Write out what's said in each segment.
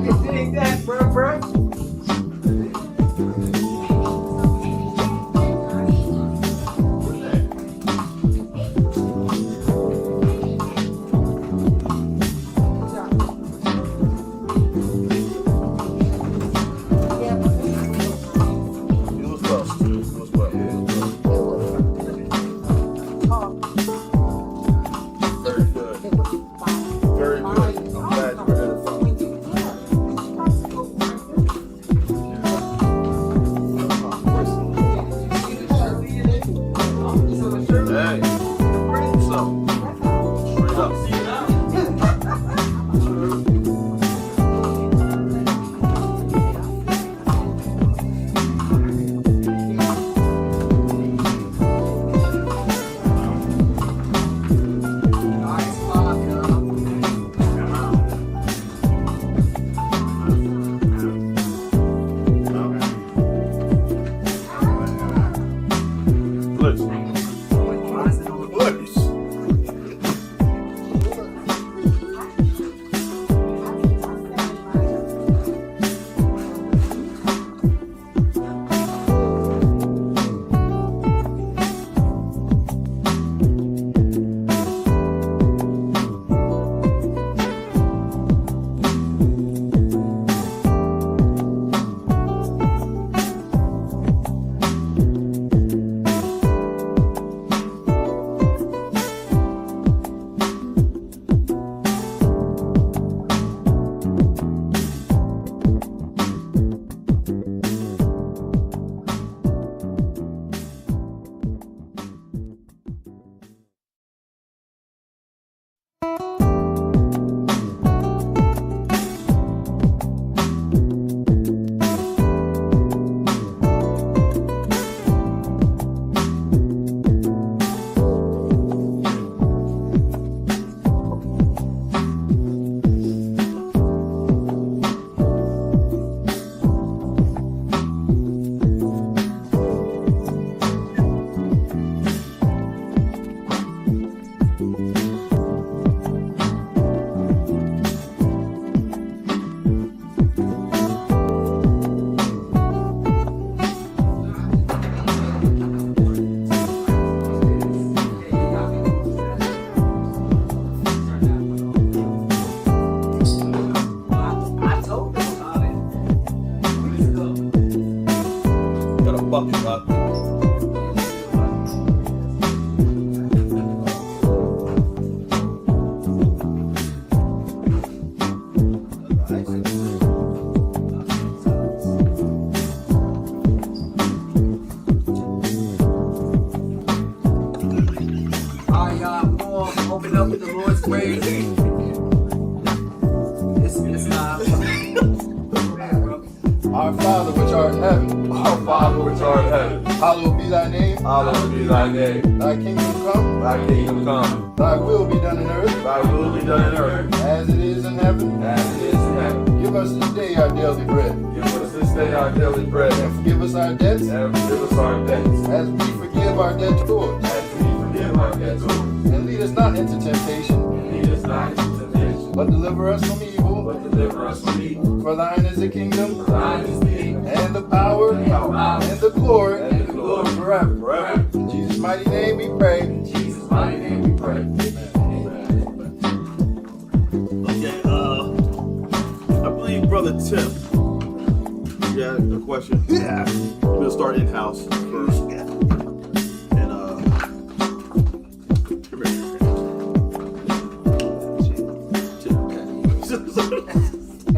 Dig that, bro. Our Father which art in heaven, Our Father which art in heaven, hallowed be thy name. hallowed be thy name. Thy kingdom come, Thy kingdom come, thy will be done in earth, thy will be done in earth, as it is in heaven. as it is in heaven. Give us this day our daily bread, Give us this day our daily bread, and forgive us our debts, and forgive us our debts, as we forgive our debtors. as we forgive our debtors. And lead us not into temptation, And lead us not into temptation, but deliver us from evil. but deliver us from evil. For thine is the kingdom, For thine is the kingdom, and the power, and the glory, and the glory, forever. forever. In Jesus' mighty name we pray. In Jesus' mighty name we pray. Okay, I believe Brother Tim, you had a question? Yeah. We'll start in-house first. And,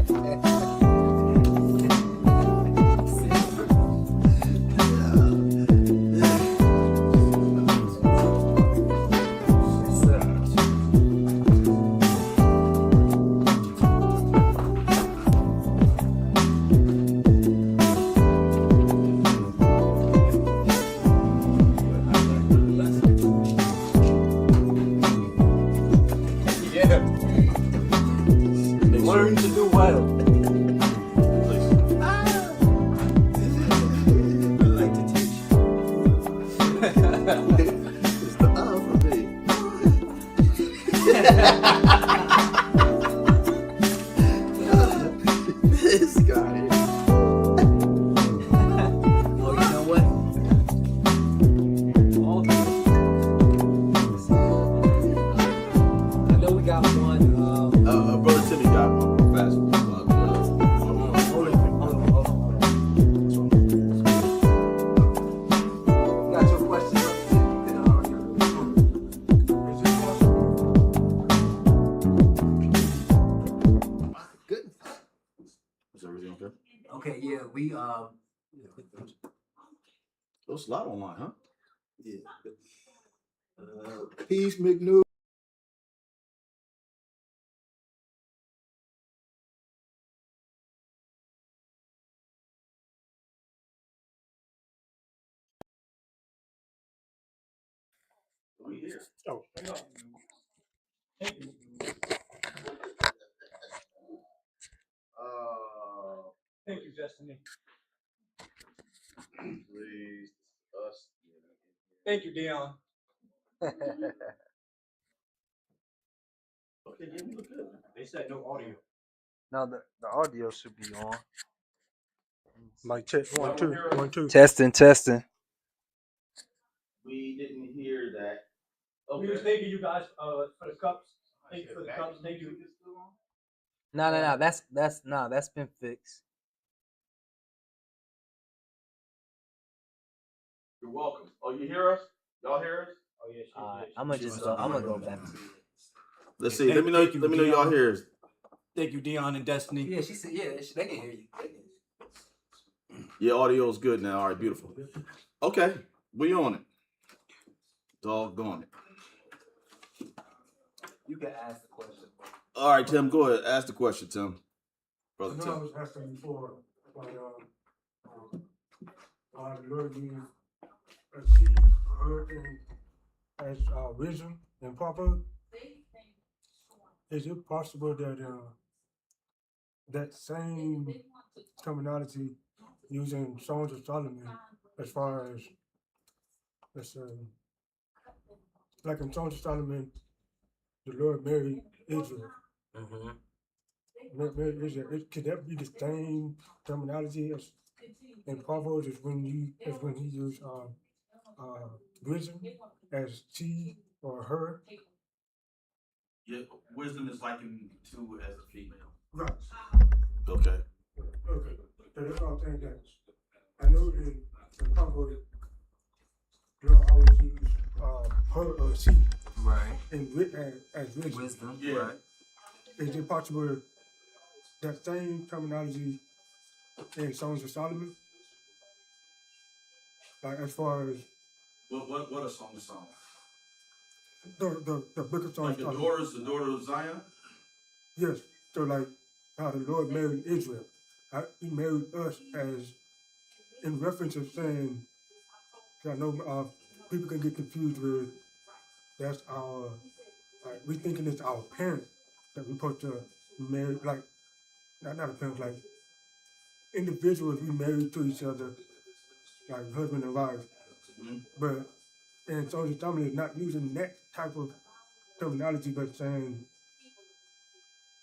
come here. This guy. Oh, you know what? I know we got one. Brother Timmy got one fast. Hold on. Got your question. Good. Is everything okay? Okay, yeah, we There's a lot online, huh? Yeah. Peace, McNew. We here. Oh, thank you, Destiny. Please, us. Thank you, Dion. Okay, yeah, we look good. they said no audio. Now the audio should be on. Mic check, 1, 2, 1, 2. Testing. We didn't hear that. We was thanking you guys for the cups. Thank you for the cups. Thank you. No. That's been fixed. You're welcome. Oh, you hear us? Y'all hear us? Oh, yeah, I'm gonna go back. Let's see. Let me know y'all hear us. Thank you, Dion and Destiny. Yeah, she said, yeah, they can hear you. Yeah, audio is good now. All right, beautiful. Okay, we on it. Doggone it. You can ask the question. All right, Tim, go ahead. Ask the question, Tim. I Brother know I Tim. was asking before, but the Lord used a she, her, as wisdom and proper. Is it possible that that same terminology using Songs of Solomon, as far as like in Songs of Solomon, the Lord married Israel. Mm-hmm. Married Israel. Could that be the same terminology as in Proverbs as when he used wisdom as she or her? Yeah, wisdom is likened to as a female. Right. Okay. Okay. So that's what I'm saying. That I know in Proverbs, you'll always use her or she Right. and as wisdom. Wisdom. Yeah. Right. Is it possible that same terminology in Songs of Solomon? Like as far as What a song of Solomon? the book of Songs Like of the Solomon. daughter of Zion? Yes. So like how the Lord married Israel. He married us as in reference of saying, I know people can get confused with that's our like we thinking it's our parents that we supposed to marry, like not a parent, like individuals we married to each other, like husband and wife. Mm-hmm. But and so the Solomon is not using that type of terminology, but saying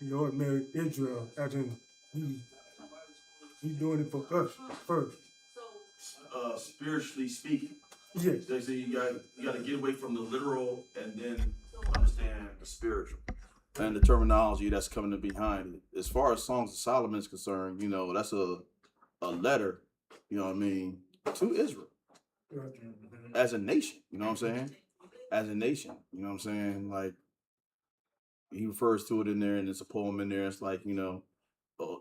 the Lord married Israel, as in he's doing it for us first. Spiritually speaking. Yes. They say you gotta get away from the literal and then understand the spiritual and the terminology that's coming in behind it. As far as Songs of Solomon is concerned, you know, that's a letter, you know what I mean, to Israel as a nation, you know what I'm saying? As a nation, you know what I'm saying? Like he refers to it in there, and it's a poem in there. It's like, you know,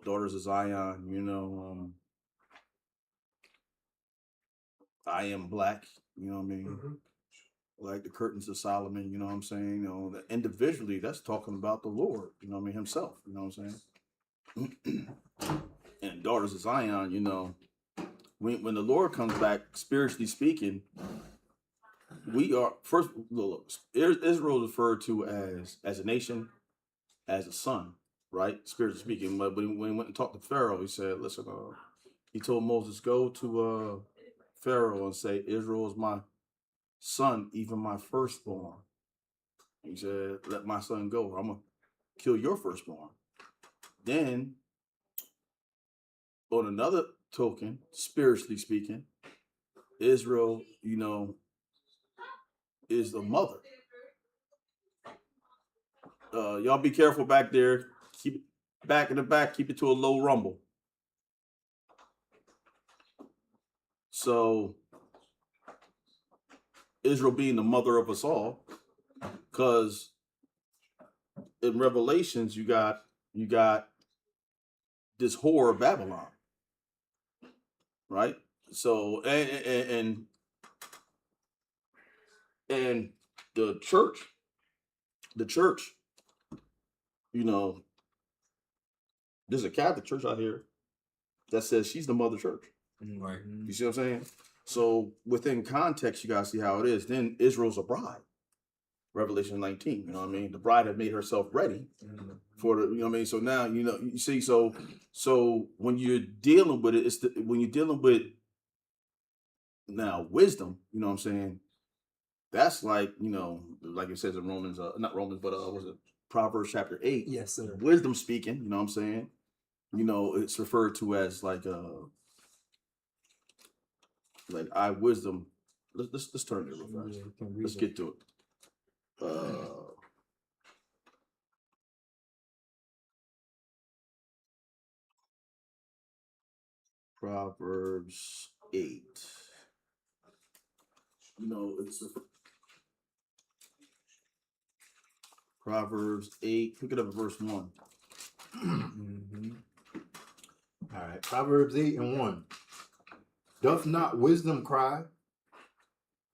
daughters of Zion, you know, I am black, you know what I mean? Mm-hmm. Like the curtains of Solomon, you know what I'm saying? You know, individually, that's talking about the Lord, you know what I mean, himself, you know what I'm saying? And daughters of Zion, you know, when the Lord comes back, spiritually speaking, we are first. Look, Israel is referred to as a nation, as a son, right? Spiritually speaking. But when he went and talked to Pharaoh, he said, "Listen, he told Moses, go to Pharaoh and say, Israel is my son, even my firstborn." He said, "Let my son go. I'm gonna kill your firstborn." Then on another token, spiritually speaking, Israel, is the mother. Y'all be careful back there. Keep it back in the back. Keep it to a low rumble. So Israel being the mother of us all, because in Revelations you got this whore of Babylon, right? So and the church, there's a Catholic church out here that says she's the mother church. Right. You see what I'm saying? So within context, you guys see how it is. Then Israel's a bride. Revelation 19. You know what I mean? The bride had made herself ready for the. You know what I mean? So now you see. So when you're dealing with it, when you're dealing with now wisdom. You know what I'm saying? That's like like it says in Romans, not Romans, but was it Proverbs chapter 8? Yes, sir. Wisdom speaking. You know what I'm saying? It's referred to as like I wisdom. Let's turn it real fast. Yeah, Let's get to it. Proverbs 8. It's Proverbs 8. Pick it up at verse 1. All right. Proverbs 8:1. Doth not wisdom cry?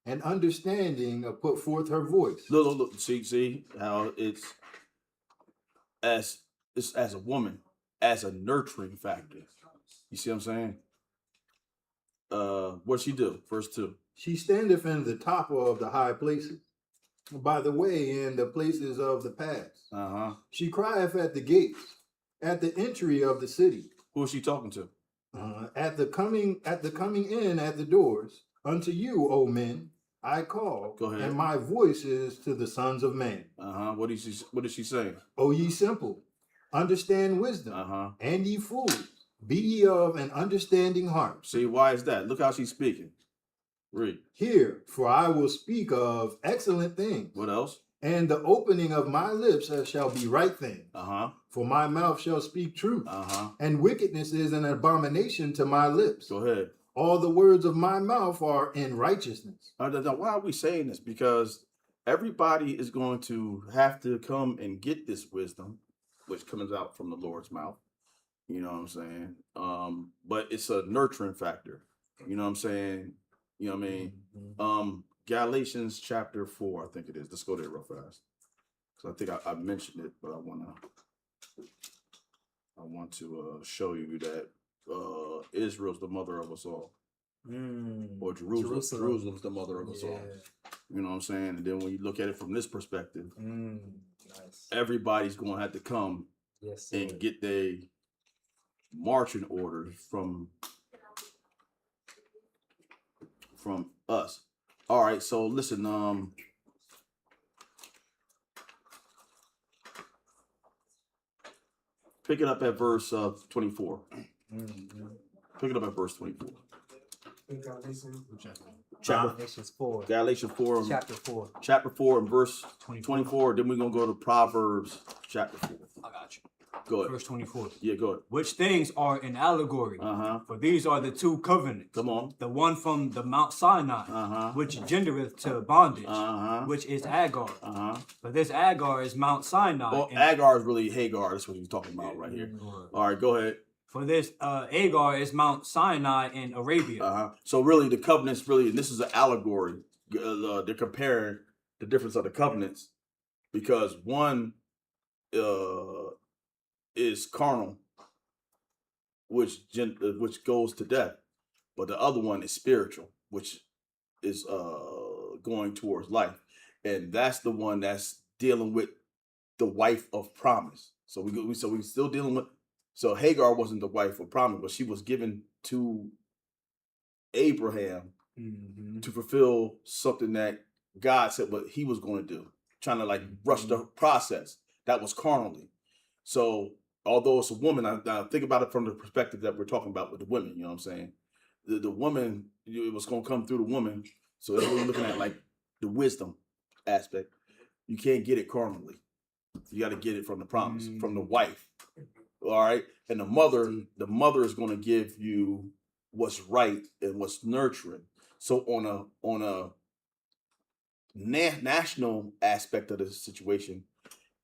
And understanding put forth her voice. Look. See how it's as a woman, as a nurturing factor. You see what I'm saying? What'd she do? Verse 2. She standeth in the top of the high places, by the way in the places of the paths. She crieth at the gates, at the entry of the city. Who is she talking to? At the coming in at the doors. Unto you, O men, I call. Go ahead. And my voice is to the sons of man. What is she saying? O ye simple, understand wisdom. And ye fools, be ye of an understanding heart. See, why is that? Look how she's speaking. Read. Hear, for I will speak of excellent things. What else? And the opening of my lips shall be right things. For my mouth shall speak truth. And wickedness is an abomination to my lips. Go ahead. All the words of my mouth are in righteousness. Now, why are we saying this? Because everybody is going to have to come and get this wisdom, which comes out from the Lord's mouth. You know what I'm saying? But it's a nurturing factor. You know what I'm saying? You know what I mean? Galatians chapter 4, I think it is. Let's go there real fast. Because I think I mentioned it, but I want to show you that Israel's the mother of us all. Or Jerusalem's the mother of us all. You know what I'm saying? And then when you look at it from this perspective, Nice. everybody's going to have to come and get their marching orders from us. All right, so listen, pick it up at verse 24. Pick it up at verse 24. Galatians 4. Galatians 4. Chapter 4. Chapter 4 and verse 24. Then we're going to go to Proverbs chapter 4. I got you. Go ahead. Verse 24. Yeah, go ahead. Which things are an allegory. For these are the two covenants. Come on. The one from the Mount Sinai, which gendereth to bondage, which is Agar. But this Agar is Mount Sinai. Well, Agar is really Hagar. That's what he's talking about right here. All right, go ahead. For this Agar is Mount Sinai in Arabia. So really, the covenants really, and this is an allegory. They're comparing the difference of the covenants because one is carnal, which goes to death, but the other one is spiritual, which is going towards life, and that's the one that's dealing with the wife of promise. So we still dealing with. So Hagar wasn't the wife of promise, but she was given to Abraham to fulfill something that God said what he was going to do, trying to like rush the process. That was carnally. So although it's a woman, I think about it from the perspective that we're talking about with the women. You know what I'm saying? The woman, it was going to come through the woman. So if we're looking at like the wisdom aspect, you can't get it carnally. You got to get it from the promise, from the wife. All right. And the mother is going to give you what's right and what's nurturing. So on a national aspect of the situation,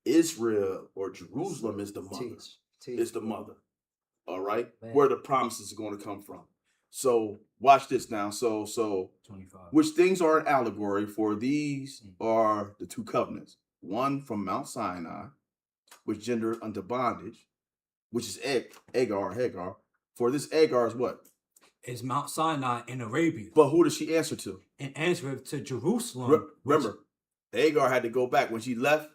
Israel or Jerusalem is the mother. Is the mother. All right. Man. Where the promises are going to come from. So watch this now. So 25. Which things are an allegory for? These are the two covenants. One from Mount Sinai, which gender unto bondage, which is Hagar. For this Hagar is what? Is Mount Sinai in Arabia. But who does she answer to? And answer to Jerusalem. Remember, Hagar had to go back. When she left,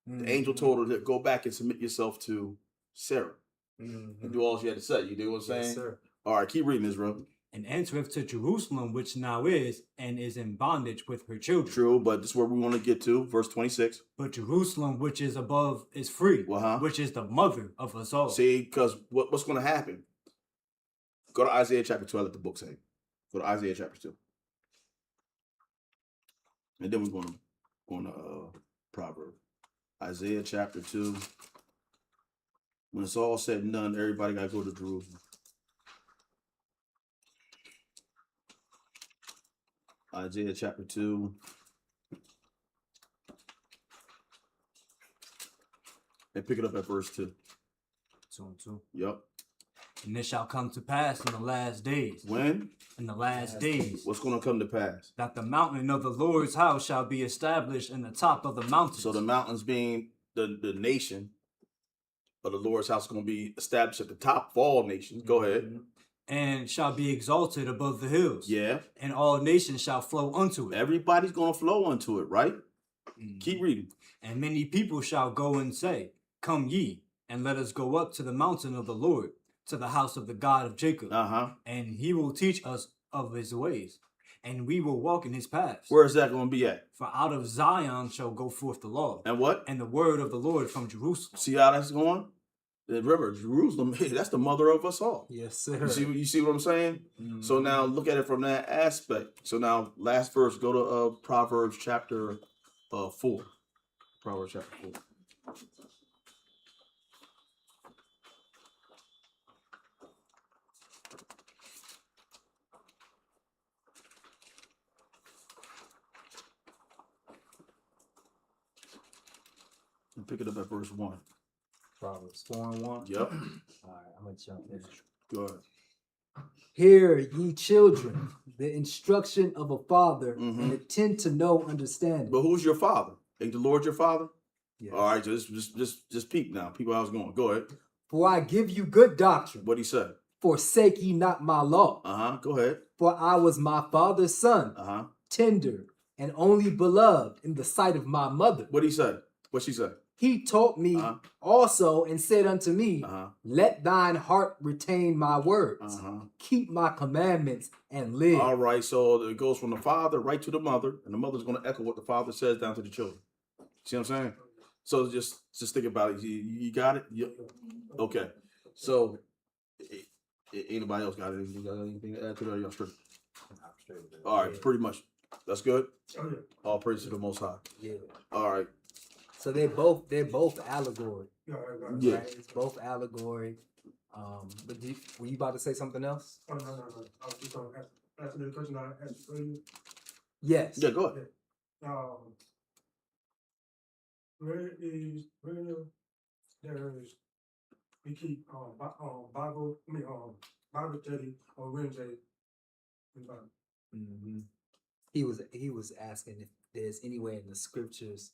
the angel told her to go back and submit yourself to Sarah. And do all she had to say. You do what I'm saying? Yes, sir. All right, keep reading this, bro. And answereth to Jerusalem, which now is, and is in bondage with her children. True, but this is where we want to get to, verse 26. But Jerusalem, which is above, is free, which is the mother of us all. See, because what's going to happen? Go to Isaiah chapter 2. I let the book say. Go to Isaiah chapter 2. And then we're going to Proverbs. Isaiah chapter 2. When it's all said and done, everybody got to go to Jerusalem. Isaiah chapter 2. And pick it up at verse 2. 2 and 2. Yep. And it shall come to pass in the last days. When? In the last days. What's going to come to pass? That the mountain of the Lord's house shall be established in the top of the mountains. So the mountains being the nation of the Lord's house is going to be established at the top of all nations. Go ahead. And shall be exalted above the hills. Yeah. And all nations shall flow unto it. Everybody's going to flow unto it, right? Keep reading. And many people shall go and say, Come ye, and let us go up to the mountain of the Lord, to the house of the God of Jacob. And he will teach us of his ways, and we will walk in his paths. Where is that going to be at? For out of Zion shall go forth the law. And what? And the word of the Lord from Jerusalem. See how that's going? Remember, Jerusalem, that's the mother of us all. Yes, sir. You see what I'm saying? So now look at it from that aspect. So now last verse, go to Proverbs chapter 4. Proverbs chapter 4. And pick it up at verse 1. Proverbs 4 and 1. Yep. All right, I'm gonna jump in. Go ahead. Hear, ye children, the instruction of a father, and attend to no understanding. But who's your father? Ain't the Lord your father? Yes. All right, just peep now. Peep where I was going. Go ahead. For I give you good doctrine. What'd he say? Forsake ye not my law. Go ahead. For I was my father's son, tender and only beloved in the sight of my mother. What'd he say? What'd she say? He taught me also and said unto me, let thine heart retain my words. Keep my commandments and live. All right, so it goes from the father right to the mother, and the mother's going to echo what the father says down to the children. See what I'm saying? So just think about it. You got it? Okay. So anybody else got anything to add to that? Or y'all straight? All right, pretty much. That's good? Oh, yeah. All praise to the Most High. Yeah. All right. So they're both allegory. Yeah. Yeah. Right? It's both allegory. But were you about to say something else? Oh, no. I was just going to answer the question I asked earlier. Yes. Yeah, go ahead. Where there's we keep Bible study on Wednesday. He was asking if there's anywhere in the scriptures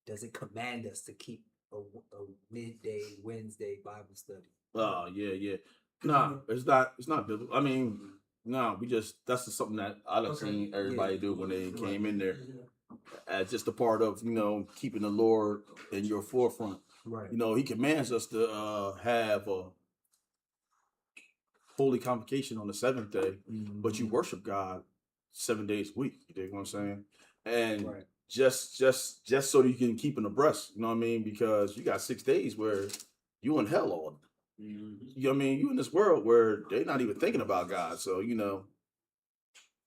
does it command us to keep a midday Wednesday Bible study? Oh, yeah. Nah, it's not biblical. I mean, no, that's just something that I've seen everybody do when they came in there. As just a part of, keeping the Lord in your forefront. Right. He commands us to have a holy convocation on the seventh day, but you worship God 7 days a week. You dig what I'm saying? And just so you can keep in abreast. You know what I mean? Because you got 6 days where you in hell all. You know what I mean? You in this world where they're not even thinking about God. So, you know,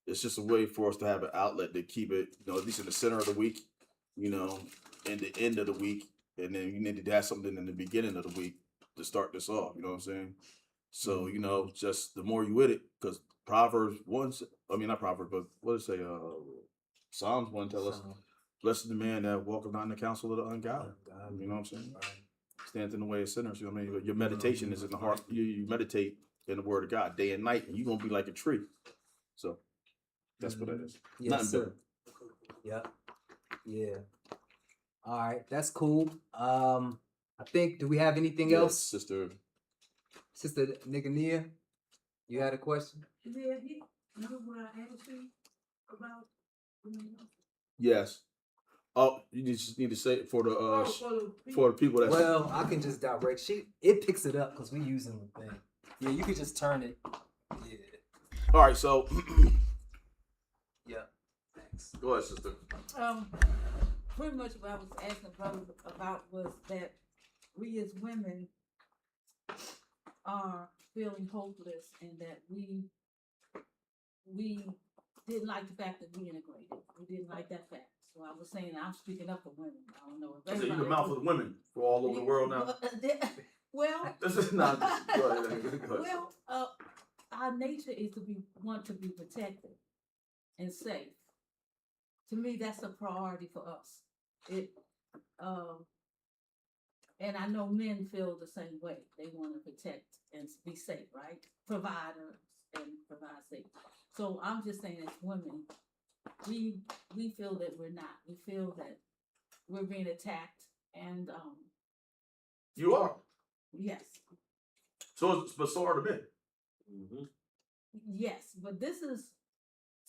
it's just a way for us to have an outlet to keep it, you know, at least in the center of the week, you know, and the end of the week. And then you need to have something in the beginning of the week to start this off. You know what I'm saying? So, you know, just the more you with it, because Proverbs 1, I mean, not Proverbs, but what does it say? Psalms 1 tell us, blessed is the man that walketh not in the counsel of the ungodly. You know what I'm saying? Stands in the way of sinners. You know what I mean? Your meditation is in the heart. You meditate in the word of God day and night, and you're going to be like a tree. So that's what that is. Yes, sir. Yep. Yeah. All right. That's cool. I think, do we have anything else? Sister Nicania, you had a question? Yeah, you know what I asked you about? Yes. Oh, you just need to say it for the people that. Well, I can just direct. It picks it up because we using the thing. Yeah, you could just turn it. Yeah. All right, so. Yeah. Thanks. Go ahead, sister. Pretty much what I was asking brother about was that we as women are feeling hopeless, and that we didn't like the fact that we integrated. We didn't like that fact. So I was saying I'm speaking up for women. I don't know if So you the mouth of the women for all over the world now. Well, this is not. Go ahead. Well, our nature is to want to be protected and safe. To me, that's a priority for us. And I know men feel the same way. They want to protect and be safe, right? Providers and provide safety. So I'm just saying, as women, we feel that we're not. We feel that we're being attacked, and you are. Yes. So are the men. Mm-hmm. Yes, but this is,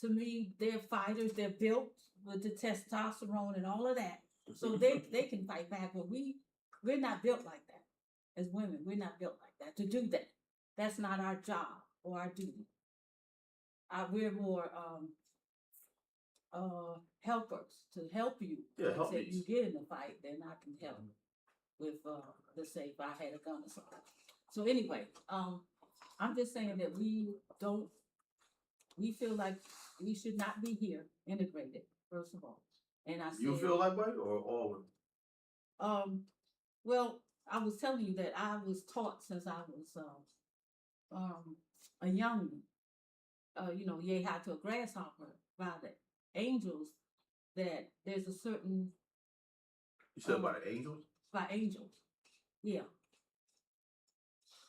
to me, they're fighters. They're built with the testosterone and all of that, so they can fight back. But we're not built like that. As women, we're not built like that to do that. That's not our job or our duty. We're more helpers to help you. Yeah, help if you get in a fight, then I can help with let's say if I had a gun or something. So anyway, I'm just saying that we feel like we should not be here integrated, first of all. And I said, you feel that way, or all women? Well, I was telling you that I was taught since I was a youngin', yea high to a grasshopper by the angels, that there's a certain. You said by the angels? By angels, yeah.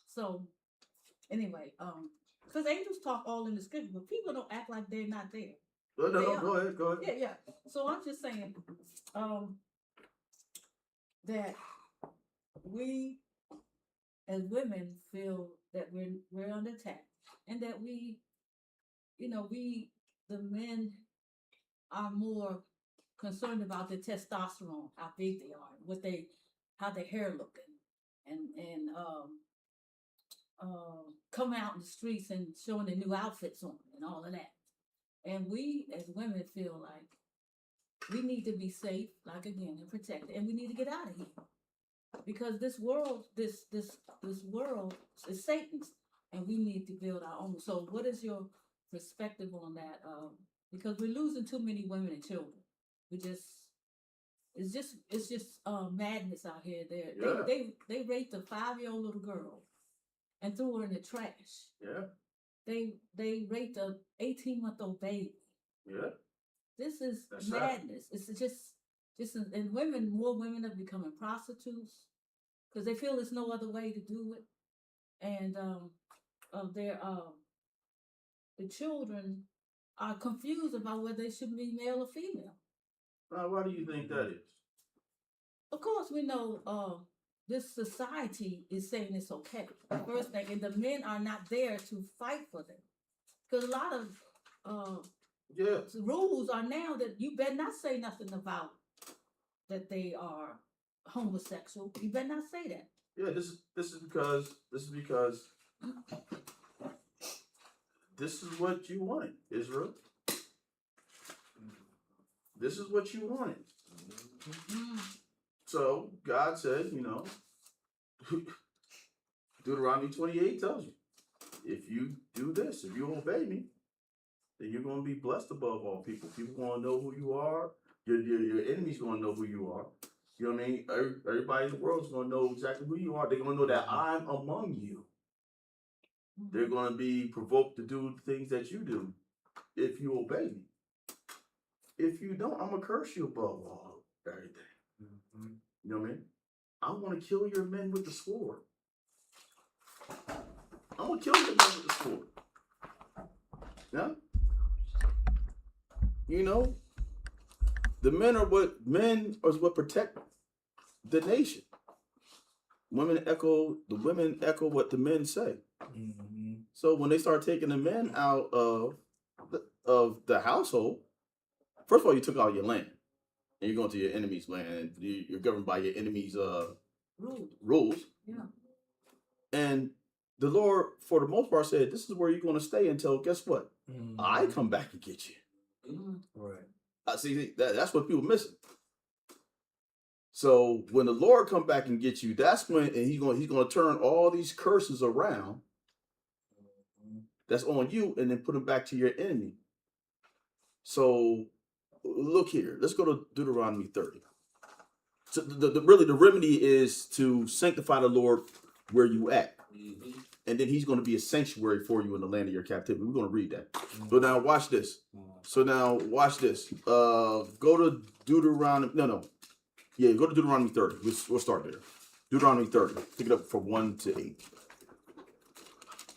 So, anyway, because angels talk all in the scripture, but people don't act like they're not there. No, go ahead. Yeah. So I'm just saying, that we as women feel that we're under attack, and that the men are more concerned about the testosterone, how big they are, how their hair looking, and come out in the streets and showing their new outfits on and all of that. And we as women feel like we need to be safe, like again, and protected, and we need to get out of here. Because this world, this world is Satan's, and we need to build our own. So what is your perspective on that? Because we're losing too many women and children. It's just madness out here. They raped a 5-year-old little girl and threw her in the trash. Yeah. They raped a 18-month-old baby. Yeah. That's madness. Right. It's just and more women are becoming prostitutes because they feel there's no other way to do it, and the children are confused about whether they should be male or female. Why do you think that is? Of course, we know this society is saying it's okay. First thing, and the men are not there to fight for them, because a lot of rules are now that you better not say nothing about that they are homosexual. You better not say that. Yeah, this is because this is what you wanted, Israel. this is what you wanted. So God said, you know, Deuteronomy 28 tells you, if you do this, if you obey me, then you're going to be blessed above all people. People going to know who you are. Your enemy's going to know who you are. You know what I mean? Everybody in the world is going to know exactly who you are. They're going to know that I'm among you. They're going to be provoked to do things that you do if you obey me. If you don't, I'm going to curse you above all everything. You know what I mean? I want to kill your men with the sword. I'm going to kill your men with the sword. Yeah? You know, the men are what protect the nation. The women echo what the men say. So when they start taking the men out of the household, first of all, you took out your land, and you're going to your enemy's land, and you're governed by your enemy's rules. Yeah. And the Lord, for the most part, said, "This is where you're going to stay until guess what? I come back and get you." Right. See, that's what people missing. So when the Lord come back and get you, that's when and he's going to turn all these curses around. That's on you, and then put them back to your enemy. So look here. Let's go to Deuteronomy 30. So the remedy is to sanctify the Lord where you at. And then he's going to be a sanctuary for you in the land of your captivity. We're going to read that. So now watch this. Go to Deuteronomy. Yeah, go to Deuteronomy 30. We'll start there. Deuteronomy 30. Pick it up from 1 to 8.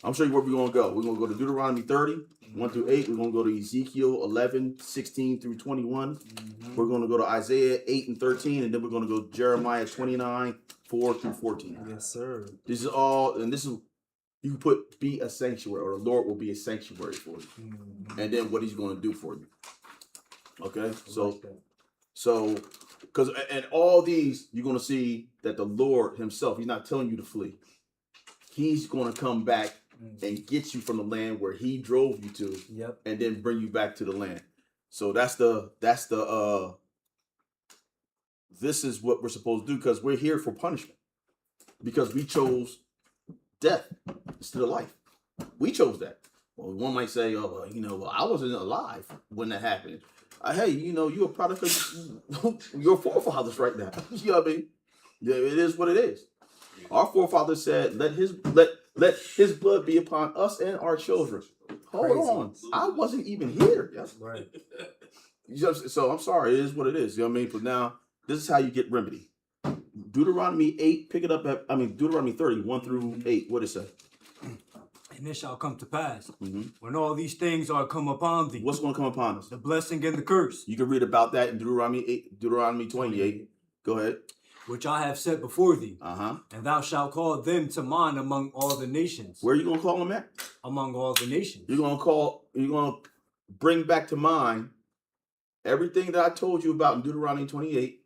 I'm showing you where we're going to go. We're going to go to Deuteronomy 30, 1 through 8. We're going to go to Ezekiel 11, 16 through 21. We're going to go to Isaiah 8 and 13. And then we're going to go to Jeremiah 29, 4 through 14. Yes, sir. This is all, and this is, you can put be a sanctuary, or the Lord will be a sanctuary for you. And then what he's going to do for you. Okay? So, because in all these, you're going to see that the Lord himself, he's not telling you to flee. He's going to come back and get you from the land where he drove you to, and then bring you back to the land. So this is what we're supposed to do, because we're here for punishment, because we chose death instead of life. We chose that. Well, one might say, "Oh, I wasn't alive when that happened." Hey, you're a product of your forefathers right now. You know what I mean? Yeah, it is what it is. Our forefathers said, let his blood be upon us and our children. Hold on. I wasn't even here. Right. So I'm sorry. It is what it is. You know what I mean? But now, this is how you get remedy. Deuteronomy 8, pick it up Deuteronomy 30, 1 through 8. What it say? And it shall come to pass, when all these things are come upon thee. What's going to come upon us? The blessing and the curse. You can read about that in Deuteronomy 28. Go ahead. Which I have set before thee. And thou shalt call them to mind among all the nations. Where are you going to call them at? Among all the nations. You're going to bring back to mind everything that I told you about in Deuteronomy 28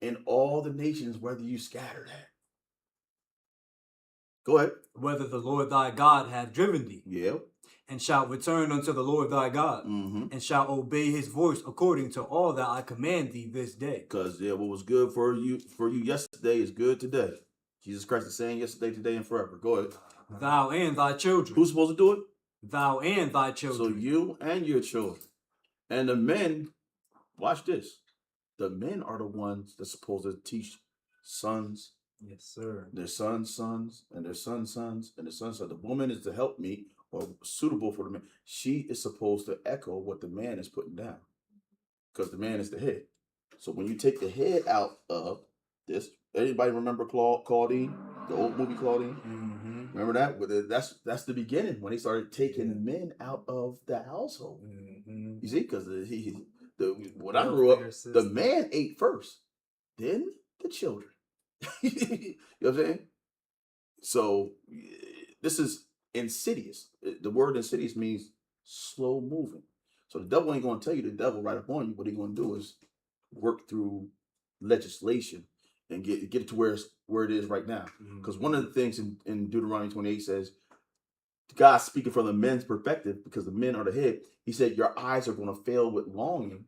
in all the nations, whether you scattered at. Go ahead. Whether the Lord thy God hath driven thee. Yeah. And shalt return unto the Lord thy God. And shalt obey his voice according to all that I command thee this day. Because what was good for you yesterday is good today. Jesus Christ is saying yesterday, today, and forever. Go ahead. Thou and thy children. Who's supposed to do it? Thou and thy children. So you and your children. And the men, watch this. The men are the ones that's supposed to teach sons. Yes, sir. Their sons, and their sons, and their sons. The woman is to help me, or suitable for the man. She is supposed to echo what the man is putting down, because the man is the head. So when you take the head out of this, anybody remember Claudine, the old movie Claudine? Remember that? That's the beginning, when they started taking the men out of the household. You see, because when I grew up, the man ate first, then the children. You know what I'm saying? So this is insidious. The word insidious means slow moving. So the devil ain't going to tell you the devil right upon you. What he's going to do is work through legislation and get it to where it is right now. Because one of the things in Deuteronomy 28 says, God speaking from the men's perspective, because the men are the head, he said, your eyes are going to fail with longing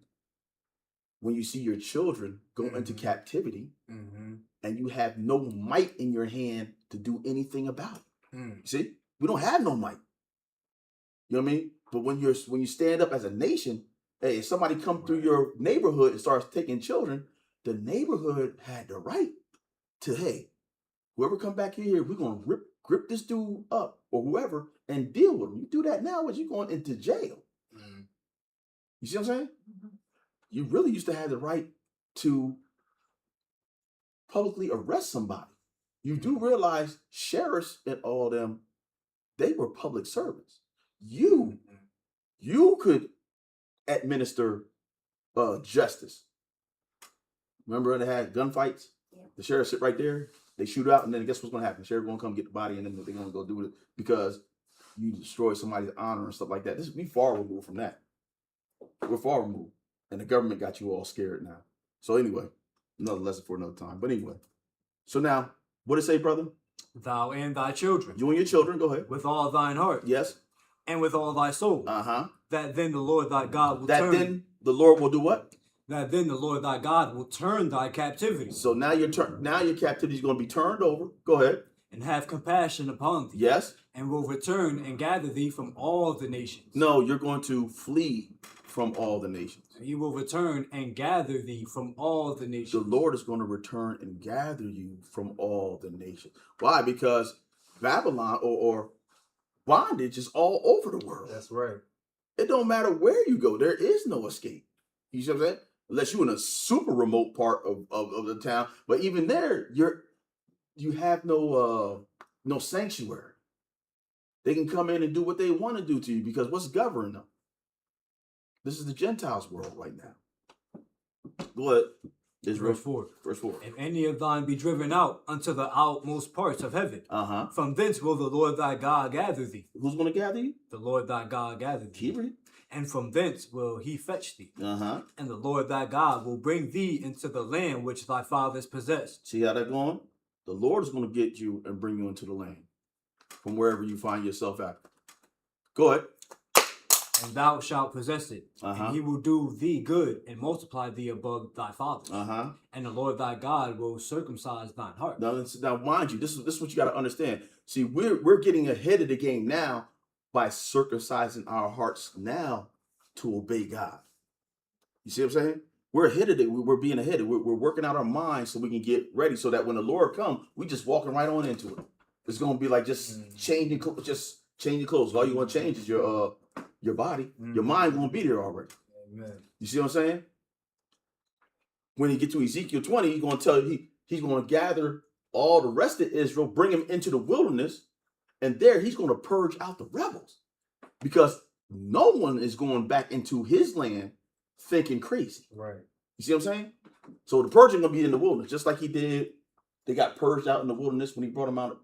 when you see your children go into captivity and you have no might in your hand to do anything about it. You see, we don't have no might. You know what I mean? But when you stand up as a nation, hey, if somebody come through your neighborhood and starts taking children, the neighborhood had the right to, hey, whoever come back here, we're gonna grip this dude up or whoever and deal with him. You do that now, as you going into jail. You see what I'm saying? You really used to have the right to publicly arrest somebody. You do realize sheriffs and all them, they were public servants. You could administer justice. Remember they had gunfights? Yeah. The sheriff sit right there, they shoot out, and then guess what's gonna happen? The sheriff gonna come get the body, and then they're gonna go do it because you destroy somebody's honor and stuff like that. We far removed from that. We're far removed. And the government got you all scared now. So anyway, another lesson for another time. But anyway, so now, what did it say, brother? Thou and thy children. You and your children, go ahead. With all thine heart. Yes. And with all thy soul. That then the Lord thy God will turn. That then the Lord will do what? That then the Lord thy God will turn thy captivity. So now your captivity is going to be turned over. Go ahead. And have compassion upon thee. Yes. And will return and gather thee from all the nations. No, you're going to flee from all the nations. He will return and gather thee from all the nations. The Lord is going to return and gather you from all the nations. Why? Because Babylon or bondage is all over the world. That's right. It don't matter where you go. There is no escape. You see what I'm saying? Unless you're in a super remote part of the town. But even there, you have no sanctuary. They can come in and do what they want to do to you because what's governing them? This is the Gentiles' world right now. Go ahead. Verse 4. Verse 4. If any of thine be driven out unto the outmost parts of heaven, from thence will the Lord thy God gather thee. Who's going to gather you? The Lord thy God gather thee. Keep reading. And from thence will he fetch thee. And the Lord thy God will bring thee into the land which thy fathers possessed. See how that's going? The Lord is going to get you and bring you into the land from wherever you find yourself at. Go ahead. And thou shalt possess it. And he will do thee good and multiply thee above thy fathers. And the Lord thy God will circumcise thine heart. Now mind you, this is what you got to understand. See, we're getting ahead of the game now by circumcising our hearts now to obey God. You see what I'm saying? We're ahead of it. We're being ahead. We're working out our minds so we can get ready so that when the Lord comes, we just walking right on into it. It's going to be like just changing clothes. All you want to change is your body. Your mind won't be there already. Amen. You see what I'm saying? When you get to Ezekiel 20, he's going to tell you he's going to gather all the rest of Israel, bring them into the wilderness, and there he's going to purge out the rebels because no one is going back into his land thinking crazy. Right. You see what I'm saying? So the purging going to be in the wilderness, just like he did. They got purged out in the wilderness when he brought them out,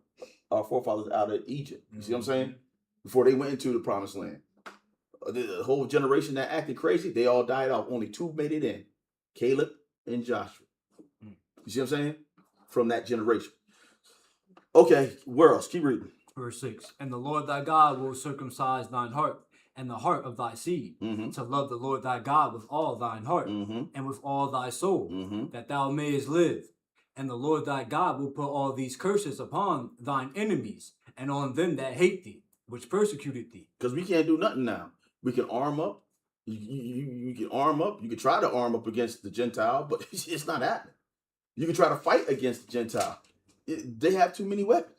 our forefathers out of Egypt. You see what I'm saying? Before they went into the promised land. The whole generation that acted crazy, they all died off. Only two made it in. Caleb and Joshua. You see what I'm saying? From that generation. Okay, where else? Keep reading. Verse 6. And the Lord thy God will circumcise thine heart and the heart of thy seed, to love the Lord thy God with all thine heart and with all thy soul, that thou mayest live. And the Lord thy God will put all these curses upon thine enemies and on them that hate thee, which persecuted thee. Because we can't do nothing now. We can arm up. You can arm up. You can try to arm up against the Gentile, but it's not happening. You can try to fight against the Gentile. They have too many weapons.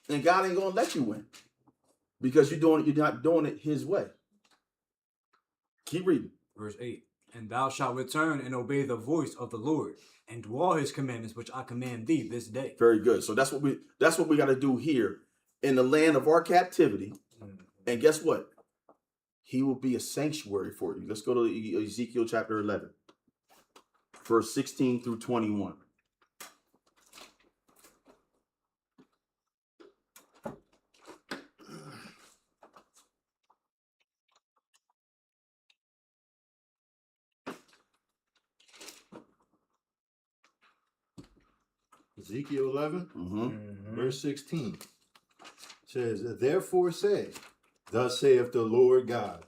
And God ain't going to let you win. Because you're not doing it his way. Keep reading. Verse 8. And thou shalt return and obey the voice of the Lord, and do all his commandments which I command thee this day. Very good. So that's what we got to do here in the land of our captivity. And guess what? He will be a sanctuary for you. Let's go to Ezekiel chapter 11, verse 16 through 21. Ezekiel 11, verse 16 says, therefore say, thus saith the Lord God,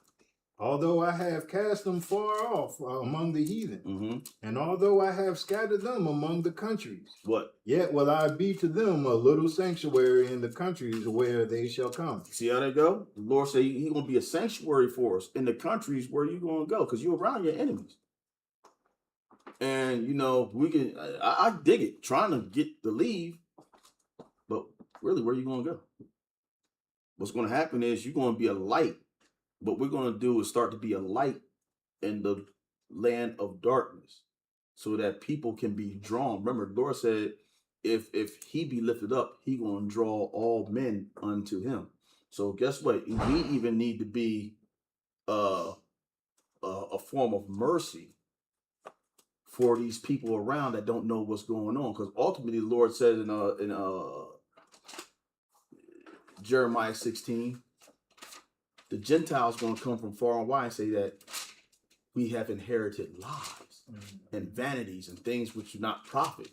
Although I have cast them far off among the heathen, Mm-hmm. and although I have scattered them among the countries, What? yet will I be to them a little sanctuary in the countries where they shall come. See how they go? The Lord said He's going to be a sanctuary for us in the countries where you're going to go, because you're around your enemies. And, you know, we can, I dig it, trying to get to leave, but really, where are you going to go? What's going to happen is you're going to be a light. What we're going to do is start to be a light in the land of darkness so that people can be drawn. Remember, the Lord said, if he be lifted up, he going to draw all men unto him. So guess what? We even need to be a form of mercy for these people around that don't know what's going on. Because ultimately, the Lord said in Jeremiah 16, the Gentiles going to come from far and wide and say that we have inherited lies and vanities and things which do not profit.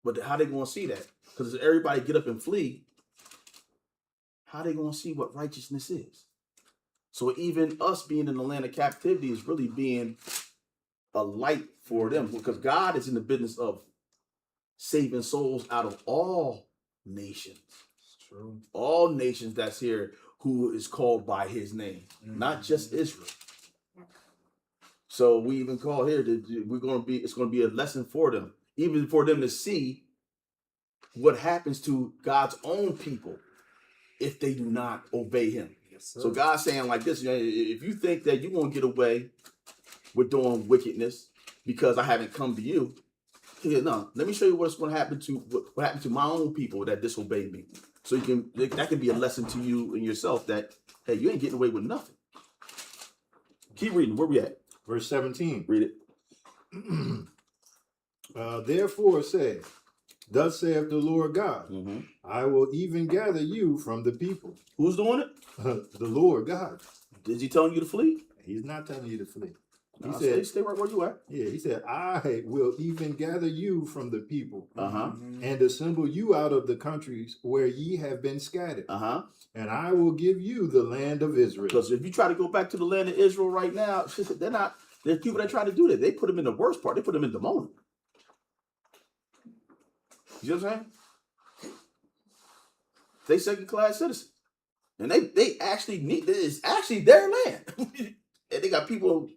But how they going to see that? Because if everybody get up and flee, how they going to see what righteousness is? So even us being in the land of captivity is really being a light for them, because God is in the business of saving souls out of all nations. It's true. All nations that's here who is called by his name, not just Israel. So we even call here that it's going to be a lesson for them, even for them to see what happens to God's own people if they do not obey him. Yes, sir. So God's saying like this, if you think that you're going to get away with doing wickedness because I haven't come to you, no, let me show you what's going to happen to what happened to my own people that disobeyed me. So that can be a lesson to you and yourself that, hey, you ain't getting away with nothing. Keep reading. Where we at? Verse 17. Read it. Therefore say, thus saith the Lord God, I will even gather you from the people. Who's doing it? The Lord God. Is he telling you to flee? He's not telling you to flee. He said, stay right where you are. Yeah, he said, I will even gather you from the people And assemble you out of the countries where ye have been scattered. And I will give you the land of Israel. Because if you try to go back to the land of Israel right now, there's people that try to do that. They put them in the worst part. They put them in the moment. You know what I'm saying? They second-class citizens. And they actually need, it's actually their land. And they got people